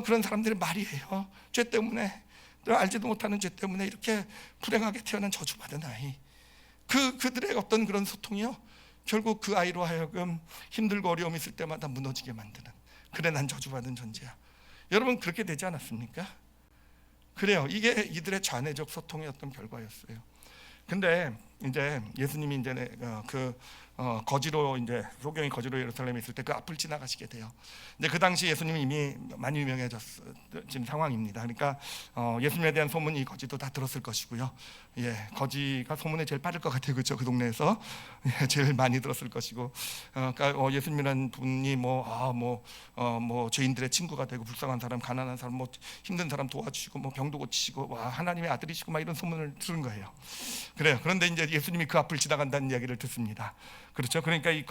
그런 사람들의 말이에요. 죄 때문에, 알지도 못하는 죄 때문에 이렇게 불행하게 태어난 저주받은 아이. 그들의 어떤 그런 소통이요, 결국 그 아이로 하여금 힘들고 어려움이 있을 때마다 무너지게 만드는, 그래 난 저주받은 존재야. 여러분, 그렇게 되지 않았습니까? 그래요. 이게 이들의 좌뇌적 소통의 어떤 결과였어요. 근데 이제 예수님이 이제 거지로, 이제 소경이 거지로 예루살렘에 있을 때 그 앞을 지나가시게 돼요. 근데 그 당시 예수님이 이미 많이 유명해진 상황입니다. 그러니까 예수님에 대한 소문이 거지도 다 들었을 것이고요. 예, 거지가 소문에 제일 빠를 것 같아요, 그렇죠? 그 동네에서 제일 많이 들었을 것이고, 그러니까 예수님이라는 분이 뭐 죄인들의 친구가 되고 불쌍한 사람, 가난한 사람, 뭐 힘든 사람 도와주시고 뭐 병도 고치시고, 와, 하나님의 아들이시고 막 이런 소문을 들은 거예요. 그래요. 그런데 이제 예수님이 그 앞을 지나간다는 이야기를 듣습니다. 그렇죠. 그러니까 이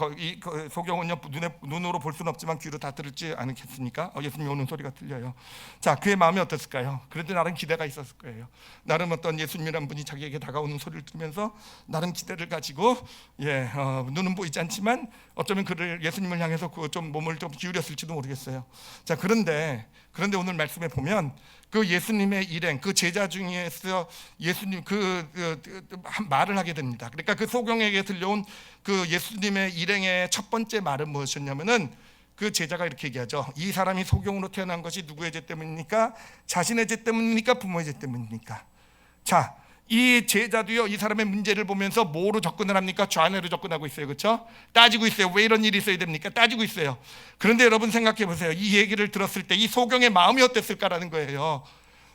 소경은요, 눈으로 볼 수는 없지만 귀로 다 들을지 않겠습니까? 예수님이 오는 소리가 들려요. 자, 그의 마음이 어땠을까요? 그래도 나름 기대가 있었을 거예요. 나름 어떤 예수님이란 분이 자기에게 다가오는 소리를 들으면서 나름 기대를 가지고, 눈은 보이지 않지만 어쩌면 예수님을 향해서 좀 몸을 좀 기울였을지도 모르겠어요. 자, 그런데 오늘 말씀에 보면 그 예수님의 일행, 그 제자 중에서 예수님 말을 하게 됩니다. 그러니까 그 소경에게 들려온 그 예수님의 일행의 첫 번째 말은 무엇이었냐면은, 그 제자가 이렇게 얘기하죠. 이 사람이 소경으로 태어난 것이 누구의 죄 때문입니까? 자신의 죄 때문입니까? 부모의 죄 때문입니까? 자, 이 제자도요, 이 사람의 문제를 보면서 뭐로 접근을 합니까? 좌뇌로 접근하고 있어요. 그렇죠? 따지고 있어요. 왜 이런 일이 있어야 됩니까? 따지고 있어요. 그런데 여러분 생각해 보세요. 이 얘기를 들었을 때 이 소경의 마음이 어땠을까라는 거예요.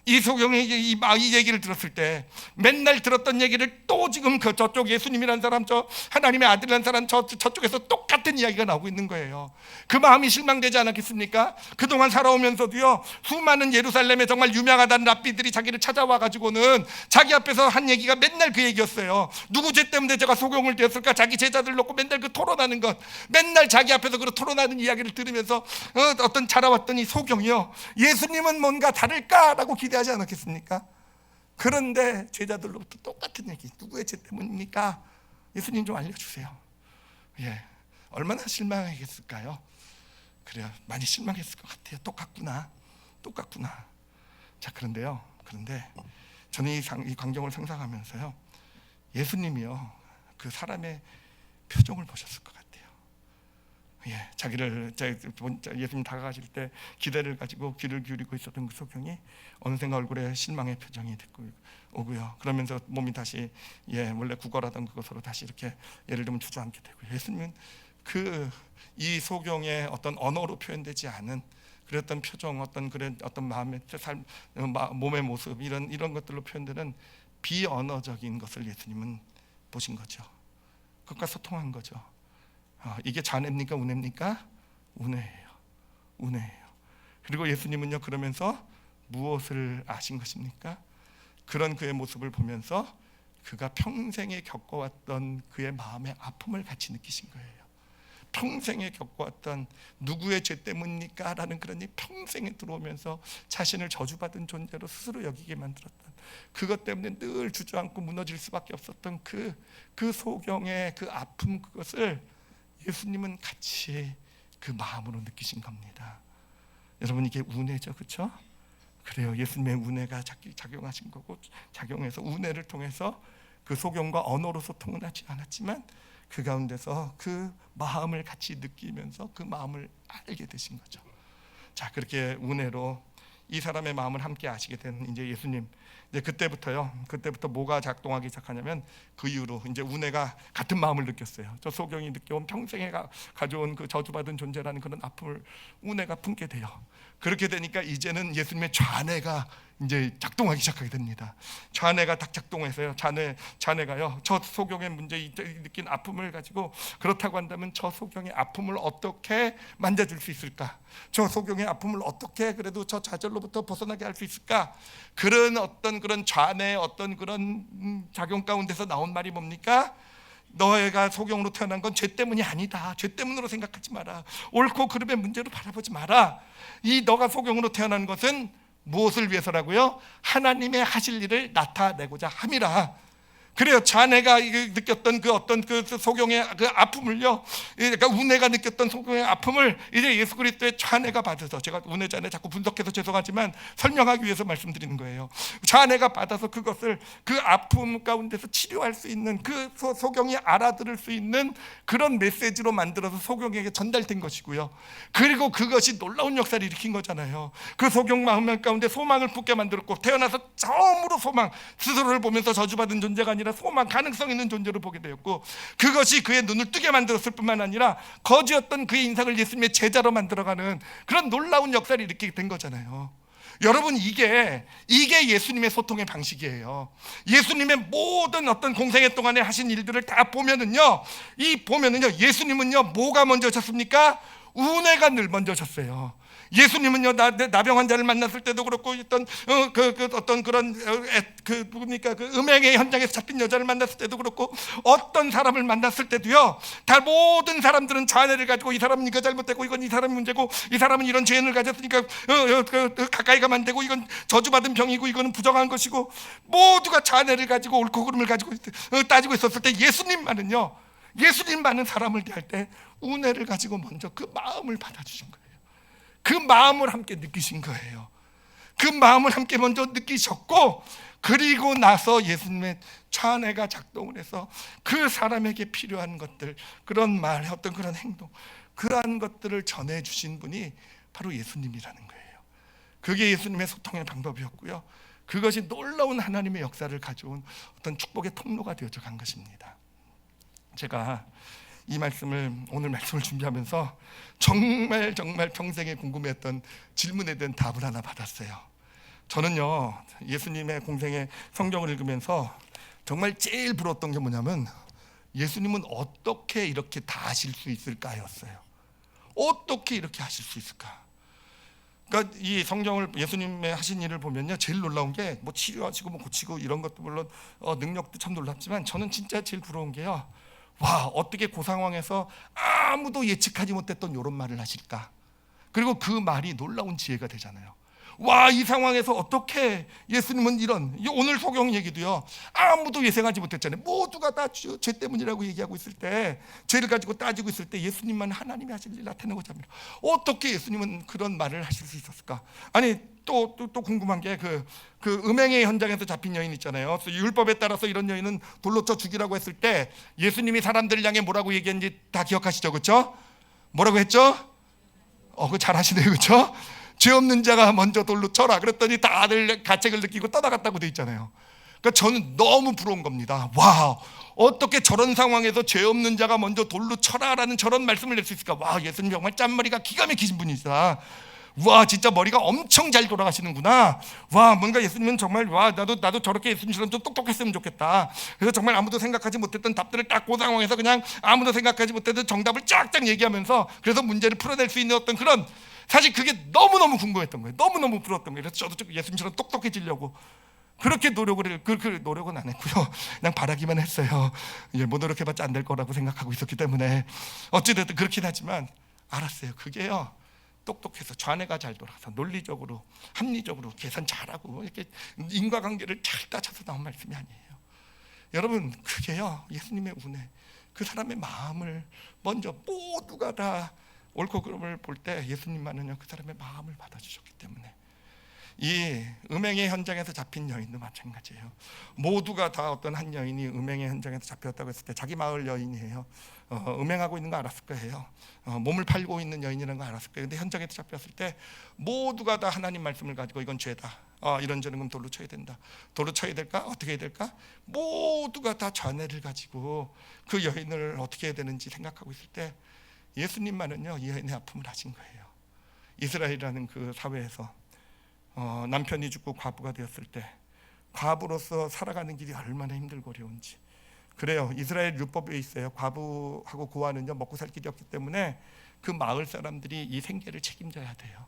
이 소경이 이 얘기를 들었을 때 맨날 들었던 얘기를 또 지금 저쪽 예수님이라는 사람, 저 하나님의 아들이라는 사람, 저쪽에서 똑같은 이야기가 나오고 있는 거예요. 그 마음이 실망되지 않았겠습니까? 그동안 살아오면서도요, 수많은 예루살렘에 정말 유명하다는 랍비들이 자기를 찾아와 가지고는 자기 앞에서 한 얘기가 맨날 그 얘기였어요. 누구 죄 때문에 제가 소경을 되었을까? 자기 제자들 놓고 맨날 그 토론하는 것, 맨날 자기 앞에서 그 토론하는 이야기를 들으면서 어떤 자라왔던 이 소경이요, 예수님은 뭔가 다를까라고 기대하지 않았겠습니까? 그런데 제자들로부터 똑같은 얘기, 누구의 죄 때문입니까? 예수님 좀 알려주세요. 얼마나 실망했을까요? 그래요, 많이 실망했을 것 같아요. 똑같구나. 자, 그런데 저는 이 광경을 상상하면서요, 예수님이요, 그 사람의 표정을 보셨을 것 같아요. 예수님 다가가실 때 기대를 가지고 귀를 기울이고 있었던 그 소경이 어느샌가 얼굴에 실망의 표정이 오고요. 그러면서 몸이 다시 원래 구걸하던 그것으로 다시 이렇게 예를 들면 주저앉게 되고요. 예수님은 이 소경의 어떤 언어로 표현되지 않은 그랬던 표정, 어떤 마음의 삶, 몸의 모습, 이런 것들로 표현되는 비언어적인 것을 예수님은 보신 거죠. 그것과 소통한 거죠. 이게 좌뇌입니까, 우뇌입니까? 우뇌예요. 우뇌예요. 그리고 예수님은요, 그러면서 무엇을 아신 것입니까? 그런 그의 모습을 보면서 그가 평생에 겪어왔던 그의 마음의 아픔을 같이 느끼신 거예요. 평생에 겪어왔던 누구의 죄 때문입니까? 라는 그런 평생에 들어오면서 자신을 저주받은 존재로 스스로 여기게 만들었던, 그것 때문에 늘 주저앉고 무너질 수밖에 없었던 그 소경의 그 아픔, 그것을 예수님은 같이 그 마음으로 느끼신 겁니다. 여러분, 이게 운해죠, 그렇죠? 그래요. 예수님의 운해가 작용하신 거고, 작용해서 운해를 통해서 그 소경과 언어로 소통은 하지 않았지만 그 가운데서 그 마음을 같이 느끼면서 그 마음을 알게 되신 거죠. 자, 그렇게 운해로 이 사람의 마음을 함께 아시게 된 이제 예수님. 이제 그때부터 뭐가 작동하기 시작하냐면, 그 이후로 이제 운해가 같은 마음을 느꼈어요. 저 소경이 느껴온 평생에 가져온 그 저주받은 존재라는 그런 아픔을 운해가 품게 돼요. 그렇게 되니까 이제는 예수님의 좌뇌가 이제 작동하기 시작하게 됩니다. 좌뇌가 딱 작동해서요. 좌뇌가요, 저 소경의 문제 느낀 아픔을 가지고, 그렇다고 한다면 저 소경의 아픔을 어떻게 만져줄 수 있을까? 저 소경의 아픔을 어떻게 그래도 저 좌절로부터 벗어나게 할 수 있을까? 그런 좌뇌의 어떤 그런 작용 가운데서 나온 말이 뭡니까? 너희가 소경으로 태어난 건 죄 때문이 아니다. 죄 때문으로 생각하지 마라. 옳고 그름의 문제로 바라보지 마라. 이 너가 소경으로 태어난 것은 무엇을 위해서라고요? 하나님의 하실 일을 나타내고자 함이라. 그래요. 좌뇌가 느꼈던 그 어떤 그 소경의 그 아픔을요, 그러니까 운해가 느꼈던 소경의 아픔을 이제 예수 그리스도의 좌뇌가 받아서, 제가 운해 좌뇌 자꾸 분석해서 죄송하지만 설명하기 위해서 말씀드리는 거예요. 좌뇌가 받아서 그것을 그 아픔 가운데서 치료할 수 있는, 그 소경이 알아들을 수 있는 그런 메시지로 만들어서 소경에게 전달된 것이고요. 그리고 그것이 놀라운 역사를 일으킨 거잖아요. 그 소경 마음 가운데 소망을 품게 만들었고, 태어나서 처음으로 소망, 스스로를 보면서 저주받은 존재가 아니라 소망, 가능성 있는 존재로 보게 되었고, 그것이 그의 눈을 뜨게 만들었을 뿐만 아니라 거지였던 그의 인생을 예수님의 제자로 만들어가는 그런 놀라운 역사를 일으키게 된 거잖아요. 여러분, 이게 예수님의 소통의 방식이에요. 예수님의 모든 어떤 공생애 동안에 하신 일들을 다 보면은요, 예수님은요, 뭐가 먼저 졌습니까? 운해가 늘 먼저 졌어요. 예수님은요, 나병 환자를 만났을 때도 그렇고, 어떤 그런 음행의 현장에서 잡힌 여자를 만났을 때도 그렇고, 어떤 사람을 만났을 때도요, 다 모든 사람들은 좌뇌를 가지고, 이 사람은 이거 잘못되고, 이건 이 사람이 문제고, 이 사람은 이런 죄인을 가졌으니까 가까이 가면 안 되고, 이건 저주받은 병이고, 이거는 부정한 것이고, 모두가 좌뇌를 가지고 옳고 그름을 가지고 따지고 있었을 때, 예수님만은 사람을 대할 때 운해를 가지고 먼저 그 마음을 받아주신 거예요. 그 마음을 함께 느끼신 거예요. 그 마음을 함께 먼저 느끼셨고, 그리고 나서 예수님의 좌뇌가 작동을 해서 그 사람에게 필요한 것들, 그런 말, 어떤 그런 행동, 그러한 것들을 전해주신 분이 바로 예수님이라는 거예요. 그게 예수님의 소통의 방법이었고요. 그것이 놀라운 하나님의 역사를 가져온 어떤 축복의 통로가 되어져 간 것입니다. 제가 오늘 말씀을 준비하면서 정말 평생에 궁금했던 질문에 대한 답을 하나 받았어요. 저는요, 예수님의 공생의 성경을 읽으면서 정말 제일 부러웠던 게 뭐냐면, 예수님은 어떻게 이렇게 다 하실 수 있을까였어요. 어떻게 이렇게 하실 수 있을까? 그러니까 이 성경을, 예수님의 하신 일을 보면요, 제일 놀라운 게 뭐 치료하시고 뭐 고치고 이런 것도 물론 능력도 참 놀랍지만, 저는 진짜 제일 부러운 게요, 와, 어떻게 그 상황에서 아무도 예측하지 못했던 이런 말을 하실까? 그리고 그 말이 놀라운 지혜가 되잖아요. 와, 이 상황에서 어떻게 예수님은 오늘 소경 얘기도요, 아무도 예상하지 못했잖아요. 모두가 다 죄 때문이라고 얘기하고 있을 때, 죄를 가지고 따지고 있을 때 하나님이 하실 일 나타내고자 합니다. 어떻게 예수님은 그런 말을 하실 수 있었을까? 아니, 또 궁금한 게 그 음행의 현장에서 잡힌 여인 있잖아요. 율법에 따라서 이런 여인은 돌로 쳐 죽이라고 했을 때 예수님이 사람들을 향해 뭐라고 얘기했는지 다 기억하시죠, 그렇죠? 뭐라고 했죠? 그거 잘 하시네요, 그렇죠? 죄 없는 자가 먼저 돌로 쳐라. 그랬더니 다들 가책을 느끼고 떠나갔다고 돼 있잖아요. 그러니까 저는 너무 부러운 겁니다. 와, 어떻게 저런 상황에서 죄 없는 자가 먼저 돌로 쳐라라는 저런 말씀을 낼 수 있을까? 와, 예수님 정말 짠머리가 기가 막히신 분이시다. 와, 진짜 머리가 엄청 잘 돌아가시는구나. 와, 뭔가 예수님은 정말 와, 나도 저렇게 예수님처럼 좀 똑똑했으면 좋겠다. 그래서 정말 아무도 생각하지 못했던 답들을 딱 그 상황에서 그냥 아무도 생각하지 못했던 정답을 쫙쫙 얘기하면서 그래서 문제를 풀어낼 수 있는 어떤 그런, 사실 그게 너무너무 궁금했던 거예요. 너무너무 부러웠던 거예요. 그래서 저도 좀 예수님처럼 똑똑해지려고 그렇게 노력은 안 했고요. 그냥 바라기만 했어요. 뭐 노력해봤자 안 될 거라고 생각하고 있었기 때문에. 어찌됐든 그렇긴 하지만 알았어요. 그게요, 똑똑해서 좌뇌가 잘 돌아서 논리적으로 합리적으로 계산 잘하고 이렇게 인과관계를 잘 따져서 나온 말씀이 아니에요. 여러분, 그게요, 예수님의 운에 그 사람의 마음을 먼저 모두가 다 옳고 그름을 볼 때 예수님만은요 그 사람의 마음을 받아주셨기 때문에. 이 음행의 현장에서 잡힌 여인도 마찬가지예요. 모두가 다 어떤 한 여인이 음행의 현장에서 잡혔다고 했을 때 자기 마을 여인이에요. 음행하고 있는 거 알았을 거예요. 몸을 팔고 있는 여인이라는 거 알았을 거예요. 근데 현장에서 잡혔을 때 모두가 다 하나님 말씀을 가지고 이건 죄다, 이런저런 건 돌로 쳐야 된다. 돌로 쳐야 될까? 어떻게 해야 될까? 모두가 다 좌뇌를 가지고 그 여인을 어떻게 해야 되는지 생각하고 있을 때 예수님만은요 이 여인의 아픔을 하신 거예요. 이스라엘이라는 그 사회에서 남편이 죽고 과부가 되었을 때 과부로서 살아가는 길이 얼마나 힘들고 어려운지. 그래요, 이스라엘 율법에 있어요. 과부하고 고아는요 먹고 살 길이 없기 때문에 그 마을 사람들이 이 생계를 책임져야 돼요.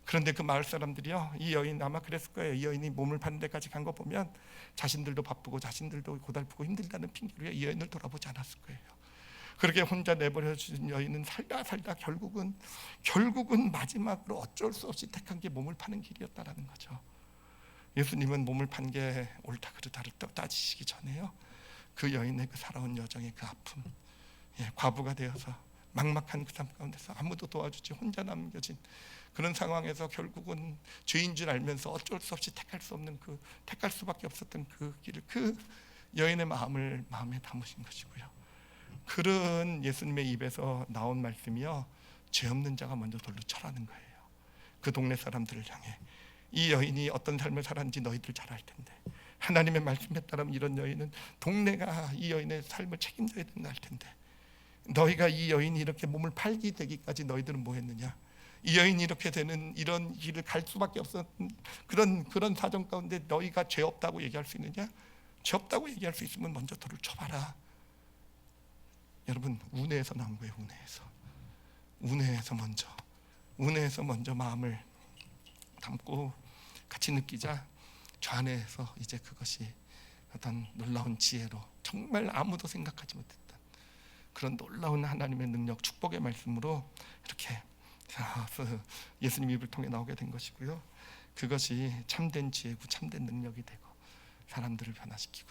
그런데 그 마을 사람들이요, 이 여인 아마 그랬을 거예요. 이 여인이 몸을 파는 데까지 간 거 보면 자신들도 바쁘고 자신들도 고달프고 힘들다는 핑계로 이 여인을 돌아보지 않았을 거예요. 그렇게 혼자 내버려 주신 여인은 살다 결국은 마지막으로 어쩔 수 없이 택한 게 몸을 파는 길이었다라는 거죠. 예수님은 몸을 판 게 옳다 그르다를 따지시기 전에요, 그 여인의 그 살아온 여정의 그 아픔, 과부가 되어서 막막한 그 삶 가운데서 아무도 도와주지 혼자 남겨진 그런 상황에서 결국은 죄인 줄 알면서 어쩔 수 없이 택할 수밖에 없었던 그 길을, 그 여인의 마음에 담으신 것이고요. 그런 예수님의 입에서 나온 말씀이요, 죄 없는 자가 먼저 돌로 쳐라는 거예요. 그 동네 사람들을 향해. 이 여인이 어떤 삶을 살았는지 너희들 잘 알 텐데, 하나님의 말씀에 따르면 이런 여인은 동네가 이 여인의 삶을 책임져야 된다 할 텐데, 너희가 이 여인이 이렇게 몸을 팔게 되기까지 너희들은 뭐 했느냐? 이 여인이 이렇게 되는 이런 길을 갈 수밖에 없었던 그런 사정 가운데 너희가 죄 없다고 얘기할 수 있느냐? 죄 없다고 얘기할 수 있으면 먼저 돌을 쳐봐라. 여러분, 운해에서 나온 거예요. 운해에서 먼저 마음을 담고 같이 느끼자 좌뇌에서 이제 그것이 어떤 놀라운 지혜로, 정말 아무도 생각하지 못했던 그런 놀라운 하나님의 능력, 축복의 말씀으로 이렇게 예수님 입을 통해 나오게 된 것이고요. 그것이 참된 지혜고 참된 능력이 되고 사람들을 변화시키고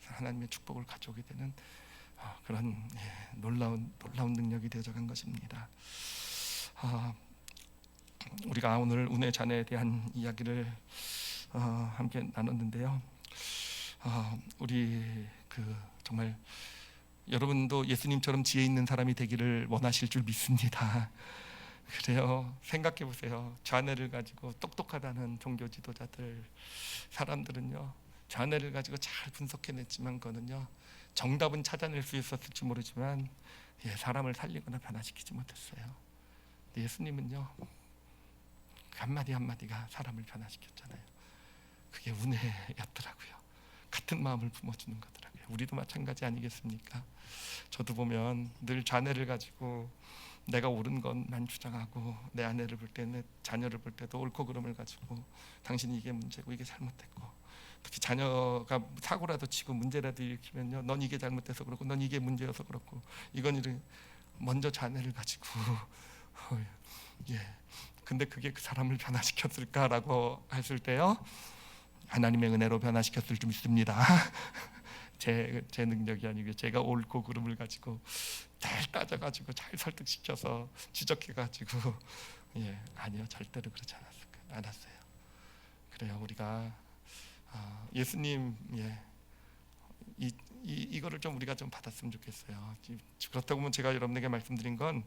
하나님의 축복을 가져오게 되는 그런 놀라운 능력이 되어져간 것입니다. 우리가 오늘 운의 잔해에 대한 이야기를 함께 나눴는데요. 우리 정말 여러분도 예수님처럼 지혜 있는 사람이 되기를 원하실 줄 믿습니다. 그래요. 생각해 보세요. 좌뇌를 가지고 똑똑하다는 종교 지도자들, 사람들은요, 좌뇌를 가지고 잘 분석해냈지만 그거는요, 정답은 찾아낼 수 있었을지 모르지만 사람을 살리거나 변화시키지 못했어요. 근데 예수님은요, 한마디 한마디가 사람을 변화시켰잖아요. 그게 은혜였더라고요. 같은 마음을 품어주는 거더라고요. 우리도 마찬가지 아니겠습니까? 저도 보면 늘 좌뇌를 가지고 내가 옳은 것만 주장하고, 내 아내를 볼 때, 내 자녀를 볼 때도 옳고 그름을 가지고 당신이 이게 문제고 이게 잘못됐고, 특히 자녀가 사고라도 치고 문제라도 일으키면요, 넌 이게 잘못돼서 그렇고 넌 이게 문제여서 그렇고, 이건 이런 먼저 자녀를 가지고 근데 그게 그 사람을 변화시켰을까라고 했을 때요, 하나님의 은혜로 변화시켰을 줄 믿습니다. 제 능력이 아니고 제가 옳고 그름을 가지고 잘 따져가지고 잘 설득시켜서 지적해가지고 아니요, 절대로 그렇지 않았어요. 그래요. 우리가 예수님 이거를 좀 우리가 좀 받았으면 좋겠어요. 그렇다고 하면 제가 여러분에게 말씀드린 건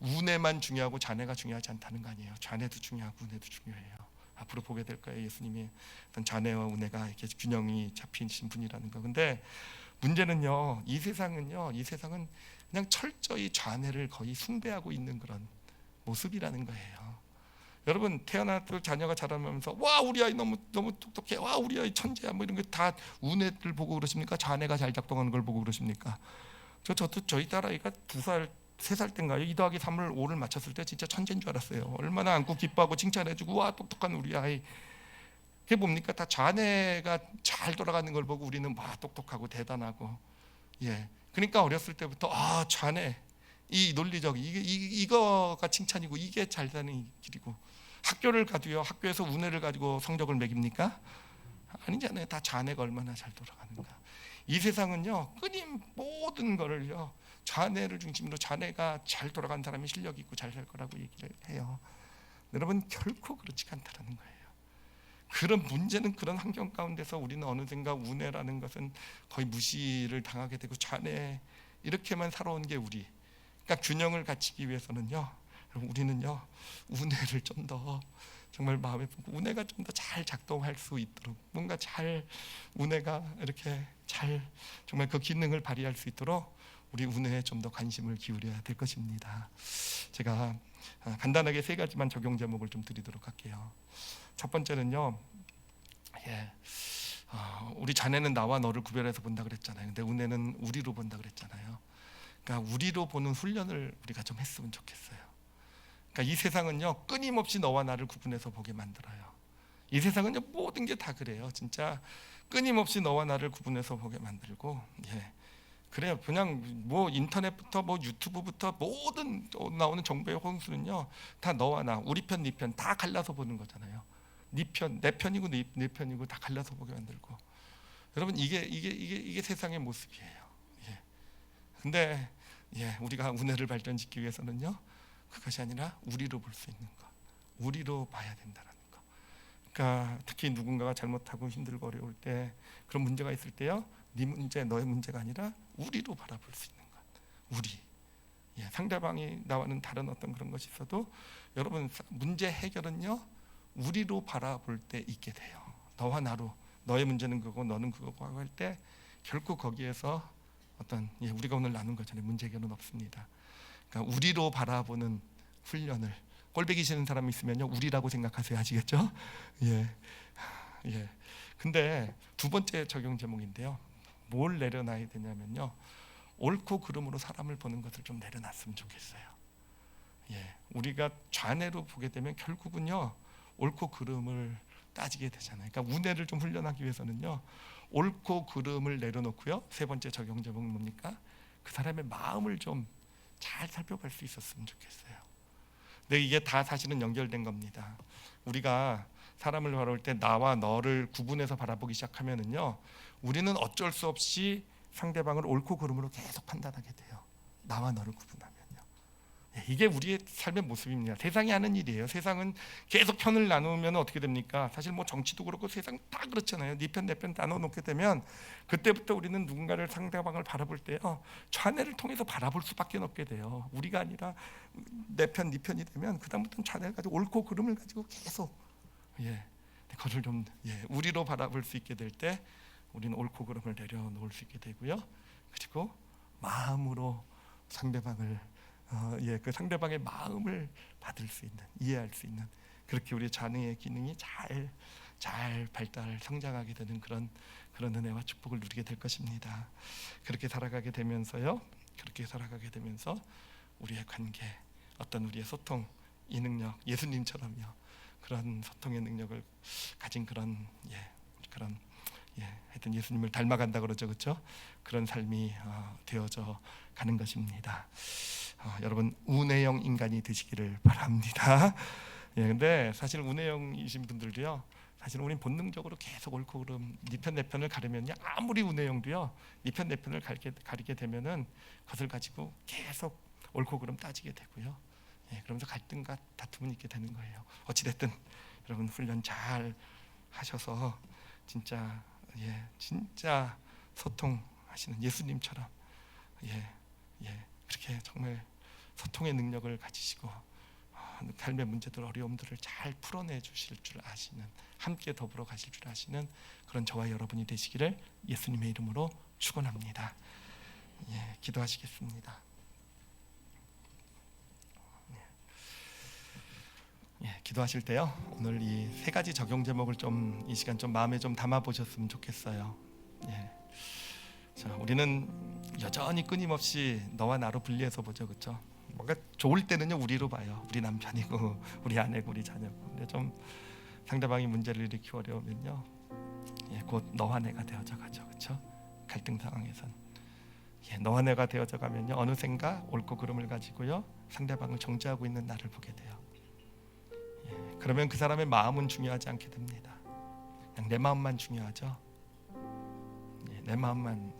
운해만 중요하고 좌뇌가 중요하지 않다는 거 아니에요. 좌뇌도 중요하고 운해도 중요해요. 앞으로 보게 될 거예요. 예수님이 어떤 좌뇌와 운해가 이렇게 균형이 잡히신 분이라는 거. 근데 문제는요, 이 세상은 그냥 철저히 좌뇌를 거의 숭배하고 있는 그런 모습이라는 거예요. 여러분 태어났을 자녀가 자라면서 와 우리 아이 너무 똑똑해, 와 우리 아이 천재야, 뭐 이런 게 다 우뇌를 보고 그러십니까? 자네가 잘 작동하는 걸 보고 그러십니까? 저도 저희 딸아이가 2살 3살 때인가요? 2 더하기 3을 5를 맞췄을 때 진짜 천재인 줄 알았어요. 얼마나 안고 기뻐하고 칭찬해주고 와 똑똑한 우리 아이. 그게 뭡니까? 다 자네가 잘 돌아가는 걸 보고 우리는 와 똑똑하고 대단하고. 예. 그러니까 어렸을 때부터 아 자네 이 논리적 이거가 칭찬이고 이게 잘 사는 길이고. 학교를 가도요, 학교에서 우뇌를 가지고 성적을 매깁니까? 아니잖아요. 다 자네가 얼마나 잘 돌아가는가. 이 세상은요 끊임 모든 거를요 자네를 중심으로 자네가 잘 돌아간 사람이 실력 있고 잘 살 거라고 얘기를 해요. 여러분 결코 그렇지 않다라는 거예요. 그런 문제는 그런 환경 가운데서 우리는 어느샌가 우뇌라는 것은 거의 무시를 당하게 되고 자네 이렇게만 살아온 게 우리. 그러니까 균형을 갖추기 위해서는요 우리는요 우뇌를 좀 더 정말 마음에 품고 우뇌가 좀 더 잘 작동할 수 있도록 뭔가 잘 우뇌가 이렇게 잘 정말 그 기능을 발휘할 수 있도록 우리 우뇌에 좀 더 관심을 기울여야 될 것입니다. 제가 간단하게 3가지만 적용 제목을 좀 드리도록 할게요. 첫 번째는요, 우리 자네는 나와 너를 구별해서 본다 그랬잖아요. 근데 우뇌는 우리로 본다 그랬잖아요. 그러니까 우리로 보는 훈련을 우리가 좀 했으면 좋겠어요. 그러니까 이 세상은요 끊임없이 너와 나를 구분해서 보게 만들어요. 이 세상은요 모든 게 다 그래요. 진짜 끊임없이 너와 나를 구분해서 보게 만들고, 그래요. 그냥 뭐 인터넷부터 뭐 유튜브부터 모든 나오는 정보의 홍수는요 다 너와 나, 우리 편, 네 편 다 갈라서 보는 거잖아요. 네 편, 내 편이고 네 편이고 다 갈라서 보게 만들고. 여러분 이게 세상의 모습이에요. 근데 우리가 우뇌를 발전시키기 위해서는요 그것이 아니라 우리로 볼 수 있는 것, 우리로 봐야 된다는 거. 그러니까 특히 누군가가 잘못하고 힘들고 어려울 때 그런 문제가 있을 때요 네 문제, 너의 문제가 아니라 우리로 바라볼 수 있는 것, 우리. 상대방이 나와는 다른 어떤 그런 것이 있어도 여러분 문제 해결은요 우리로 바라볼 때 있게 돼요. 너와 나로, 너의 문제는 그거고 너는 그거고 할 때 결코 거기에서 어떤 우리가 오늘 나눈 것처럼 문제 해결은 없습니다. 그러니까 우리로 바라보는 훈련을, 꼴배기 싫은 사람이 있으면요 우리라고 생각하세요. 아시겠죠? 근데 2번째 적용 제목인데요, 뭘 내려놔야 되냐면요 옳고 그름으로 사람을 보는 것을 좀 내려놨으면 좋겠어요. 우리가 좌뇌로 보게 되면 결국은요 옳고 그름을 따지게 되잖아요. 그러니까 우뇌를 좀 훈련하기 위해서는요 옳고 그름을 내려놓고요 3번째 적용 제목은 뭡니까? 그 사람의 마음을 좀 잘 살펴볼 수 있었으면 좋겠어요. 근데 이게 다 사실은 연결된 겁니다. 우리가 사람을 바라볼 때 나와 너를 구분해서 바라보기 시작하면은요 우리는 어쩔 수 없이 상대방을 옳고 그름으로 계속 판단하게 돼요. 나와 너를 구분하면요. 이게 우리의 삶의 모습입니다. 세상이 하는 일이에요. 세상은 계속 편을 나누면 어떻게 됩니까? 사실 뭐 정치도 그렇고 세상 다 그렇잖아요. 네 편 내 편 나눠놓게 되면 그때부터 우리는 누군가를 상대방을 바라볼 때요 좌뇌를 통해서 바라볼 수밖에 없게 돼요. 우리가 아니라 내 편, 네 편이 되면 그다음부터는 좌뇌를 가지고 옳고 그름을 가지고 계속 그거를 좀 우리로 바라볼 수 있게 될 때 우리는 옳고 그름을 내려놓을 수 있게 되고요. 그리고 마음으로 상대방을 그 상대방의 마음을 받을 수 있는, 이해할 수 있는, 그렇게 우리 자녀의 기능이 잘 발달, 성장하게 되는 그런 은혜와 축복을 누리게 될 것입니다. 그렇게 살아가게 되면서요, 우리의 관계, 어떤 우리의 소통, 이 능력, 예수님처럼요 그런 소통의 능력을 가진 그런 하여튼 예수님을 닮아간다 그러죠, 그렇죠? 그런 삶이 되어져 가는 것입니다. 여러분 우뇌형 인간이 되시기를 바랍니다. 근데 사실 우뇌형이신 분들도요 사실 우린 본능적으로 계속 옳고 그름, 네 편 내 편을 가르면요 아무리 우뇌형도요 네 편 내 편을 가리게 되면은 그것을 가지고 계속 옳고 그름 따지게 되고요. 그러면서 갈등과 다툼은 있게 되는 거예요. 어찌됐든 여러분 훈련 잘 하셔서 진짜 소통하시는 예수님처럼 그렇게 정말 소통의 능력을 가지시고 삶의 문제들, 어려움들을 잘 풀어내 주실 줄 아시는, 함께 더불어 가실 줄 아시는 그런 저와 여러분이 되시기를 예수님의 이름으로 축원합니다. 기도하시겠습니다. 기도하실 때요, 오늘 이 세 가지 적용 제목을 좀 이 시간 좀 마음에 좀 담아 보셨으면 좋겠어요. 예. 자, 우리는 여전히 끊임없이 너와 나로 분리해서 보죠, 그렇죠? 뭔가 좋을 때는요 우리로 봐요. 우리 남편이고 우리 아내고 우리 자녀고. 근데 좀 상대방이 문제를 일으키고 어려우면요, 예, 곧 너와 내가 되어져 가죠, 그렇죠? 갈등 상황에선 예, 너와 내가 되어져 가면요 어느샌가 옳고 그름을 가지고요 상대방을 정죄하고 있는 나를 보게 돼요. 예, 그러면 그 사람의 마음은 중요하지 않게 됩니다. 그냥 내 마음만 중요하죠. 예, 내 마음만.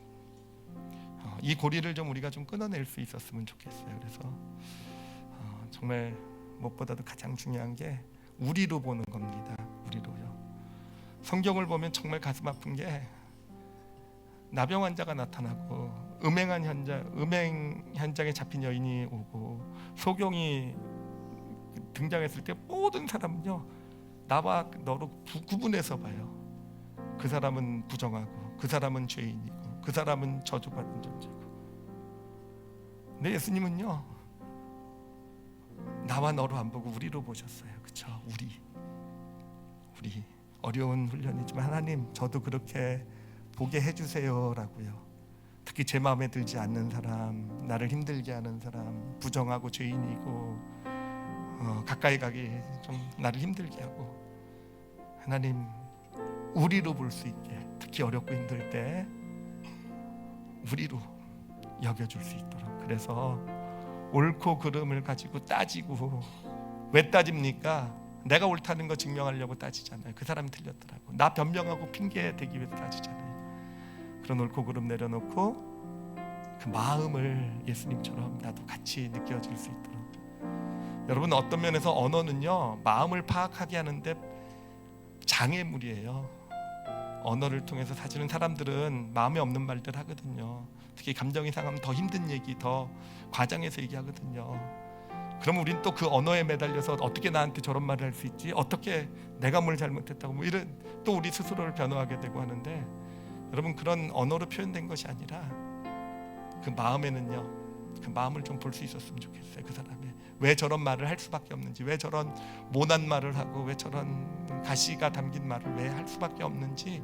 이 고리를 좀 우리가 좀 끊어낼 수 있었으면 좋겠어요. 그래서 정말 무엇보다도 가장 중요한 게 우리로 보는 겁니다. 우리로요. 성경을 보면 정말 가슴 아픈 게 나병 환자가 나타나고 음행 현장에 잡힌 여인이 오고 소경이 등장했을 때 모든 사람은요 나와 너로 구분해서 봐요. 그 사람은 부정하고 그 사람은 죄인이고 그 사람은 저주받은 존재고. 근데 예수님은요 나와 너로 안 보고 우리로 보셨어요. 그렇죠? 우리 어려운 훈련이지만 하나님 저도 그렇게 보게 해주세요라고요. 특히 제 마음에 들지 않는 사람, 나를 힘들게 하는 사람, 부정하고 죄인이고 가까이 가기 좀 나를 힘들게 하고, 하나님 우리로 볼 수 있게, 특히 어렵고 힘들 때 우리로 여겨줄 수 있도록. 그래서 옳고 그름을 가지고 따지고, 왜 따집니까? 내가 옳다는 거 증명하려고 따지잖아요. 그 사람이 틀렸더라고, 나 변명하고 핑계 대기 위해서 따지잖아요. 그런 옳고 그름 내려놓고 그 마음을 예수님처럼 나도 같이 느껴질 수 있도록. 여러분, 어떤 면에서 언어는요 마음을 파악하게 하는데 장애물이에요. 언어를 통해서 사실은 사람들은 마음에 없는 말들 하거든요. 특히 감정이 상하면 더 힘든 얘기, 더 과장해서 얘기하거든요. 그러면 우린 또 그 언어에 매달려서 어떻게 나한테 저런 말을 할 수 있지? 어떻게 내가 뭘 잘못했다고, 뭐 이런 또 우리 스스로를 변호하게 되고 하는데, 여러분 그런 언어로 표현된 것이 아니라 그 마음에는요, 그 마음을 좀 볼 수 있었으면 좋겠어요. 그 사람의 왜 저런 말을 할 수밖에 없는지, 왜 저런 모난 말을 하고 왜 저런 가시가 담긴 말을 왜 할 수밖에 없는지,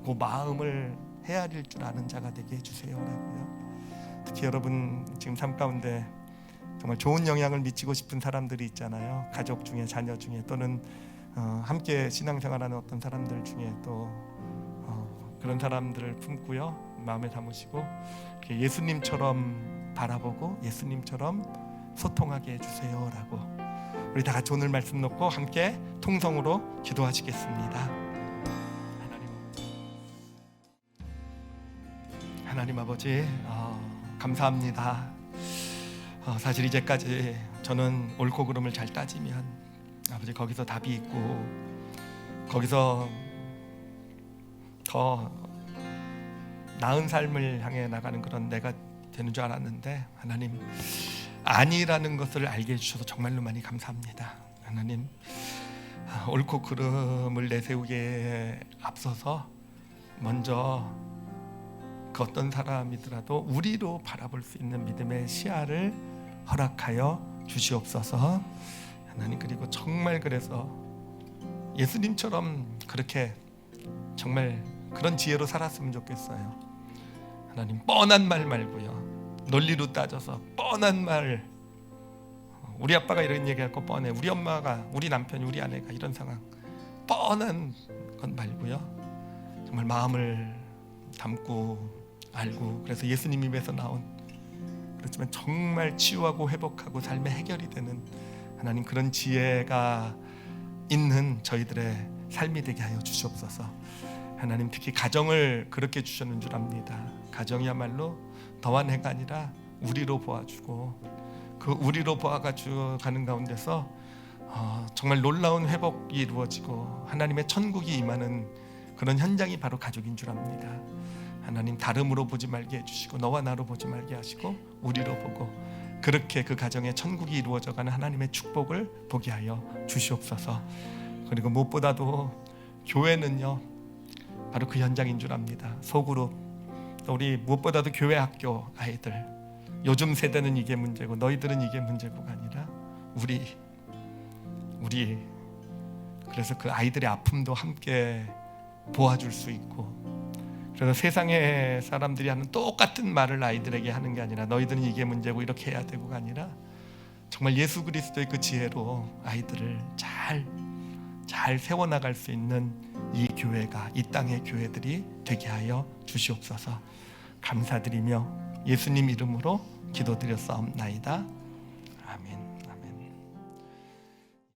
그 마음을 헤아릴 줄 아는 자가 되게 해주세요라고요. 특히 여러분 지금 삶 가운데 정말 좋은 영향을 미치고 싶은 사람들이 있잖아요. 가족 중에, 자녀 중에, 또는 함께 신앙생활하는 어떤 사람들 중에 또 그런 사람들을 품고요 마음에 담으시고 예수님처럼 바라보고 예수님처럼 소통하게 해주세요라고, 우리 다 같이 오늘 말씀 놓고 함께 통성으로 기도하시겠습니다. 하나님 아버지, 감사합니다. 사실 이제까지 저는 옳고 그름을 잘 따지면 아버지 거기서 답이 있고 거기서 더 나은 삶을 향해 나가는 그런 내가 되는 줄 알았는데, 하나님 아니라는 것을 알게 해주셔서 정말로 많이 감사합니다. 하나님, 옳고 그름을 내세우기에 앞서서 먼저 그 어떤 사람이더라도 우리로 바라볼 수 있는 믿음의 시야를 허락하여 주시옵소서. 하나님, 그리고 정말 그래서 예수님처럼 그렇게 정말 그런 지혜로 살았으면 좋겠어요. 하나님, 뻔한 말 말고요, 논리로 따져서 뻔한 말, 우리 아빠가 이런 얘기할 거 뻔해, 우리 엄마가, 우리 남편이, 우리 아내가 이런 상황, 뻔한 건 말고요, 정말 마음을 담고 알고, 그래서 예수님 입에서 나온, 그렇지만 정말 치유하고 회복하고 삶의 해결이 되는 하나님 그런 지혜가 있는 저희들의 삶이 되게 하여 주시옵소서. 하나님, 특히 가정을 그렇게 주셨는 줄 압니다. 가정이야말로 더한 해가 아니라 우리로 보아주고, 그 우리로 보아가지고 가는 가운데서 정말 놀라운 회복이 이루어지고 하나님의 천국이 임하는 그런 현장이 바로 가족인 줄 압니다. 하나님, 다름으로 보지 말게 해주시고 너와 나로 보지 말게 하시고 우리로 보고, 그렇게 그 가정에 천국이 이루어져가는 하나님의 축복을 보게 하여 주시옵소서. 그리고 무엇보다도 교회는요 바로 그 현장인 줄 압니다. 소그룹, 또 우리 무엇보다도 교회 학교 아이들, 요즘 세대는 이게 문제고 너희들은 이게 문제고가 아니라 우리 그래서 그 아이들의 아픔도 함께 보아줄 수 있고, 그래서 세상의 사람들이 하는 똑같은 말을 아이들에게 하는 게 아니라 너희들은 이게 문제고 이렇게 해야 되고가 아니라 정말 예수 그리스도의 그 지혜로 아이들을 잘 세워나갈 수 있는 이 교회가, 이 땅의 교회들이 되게 하여 주시옵소서. 감사드리며 예수님 이름으로 기도드렸사옵나이다. 아멘.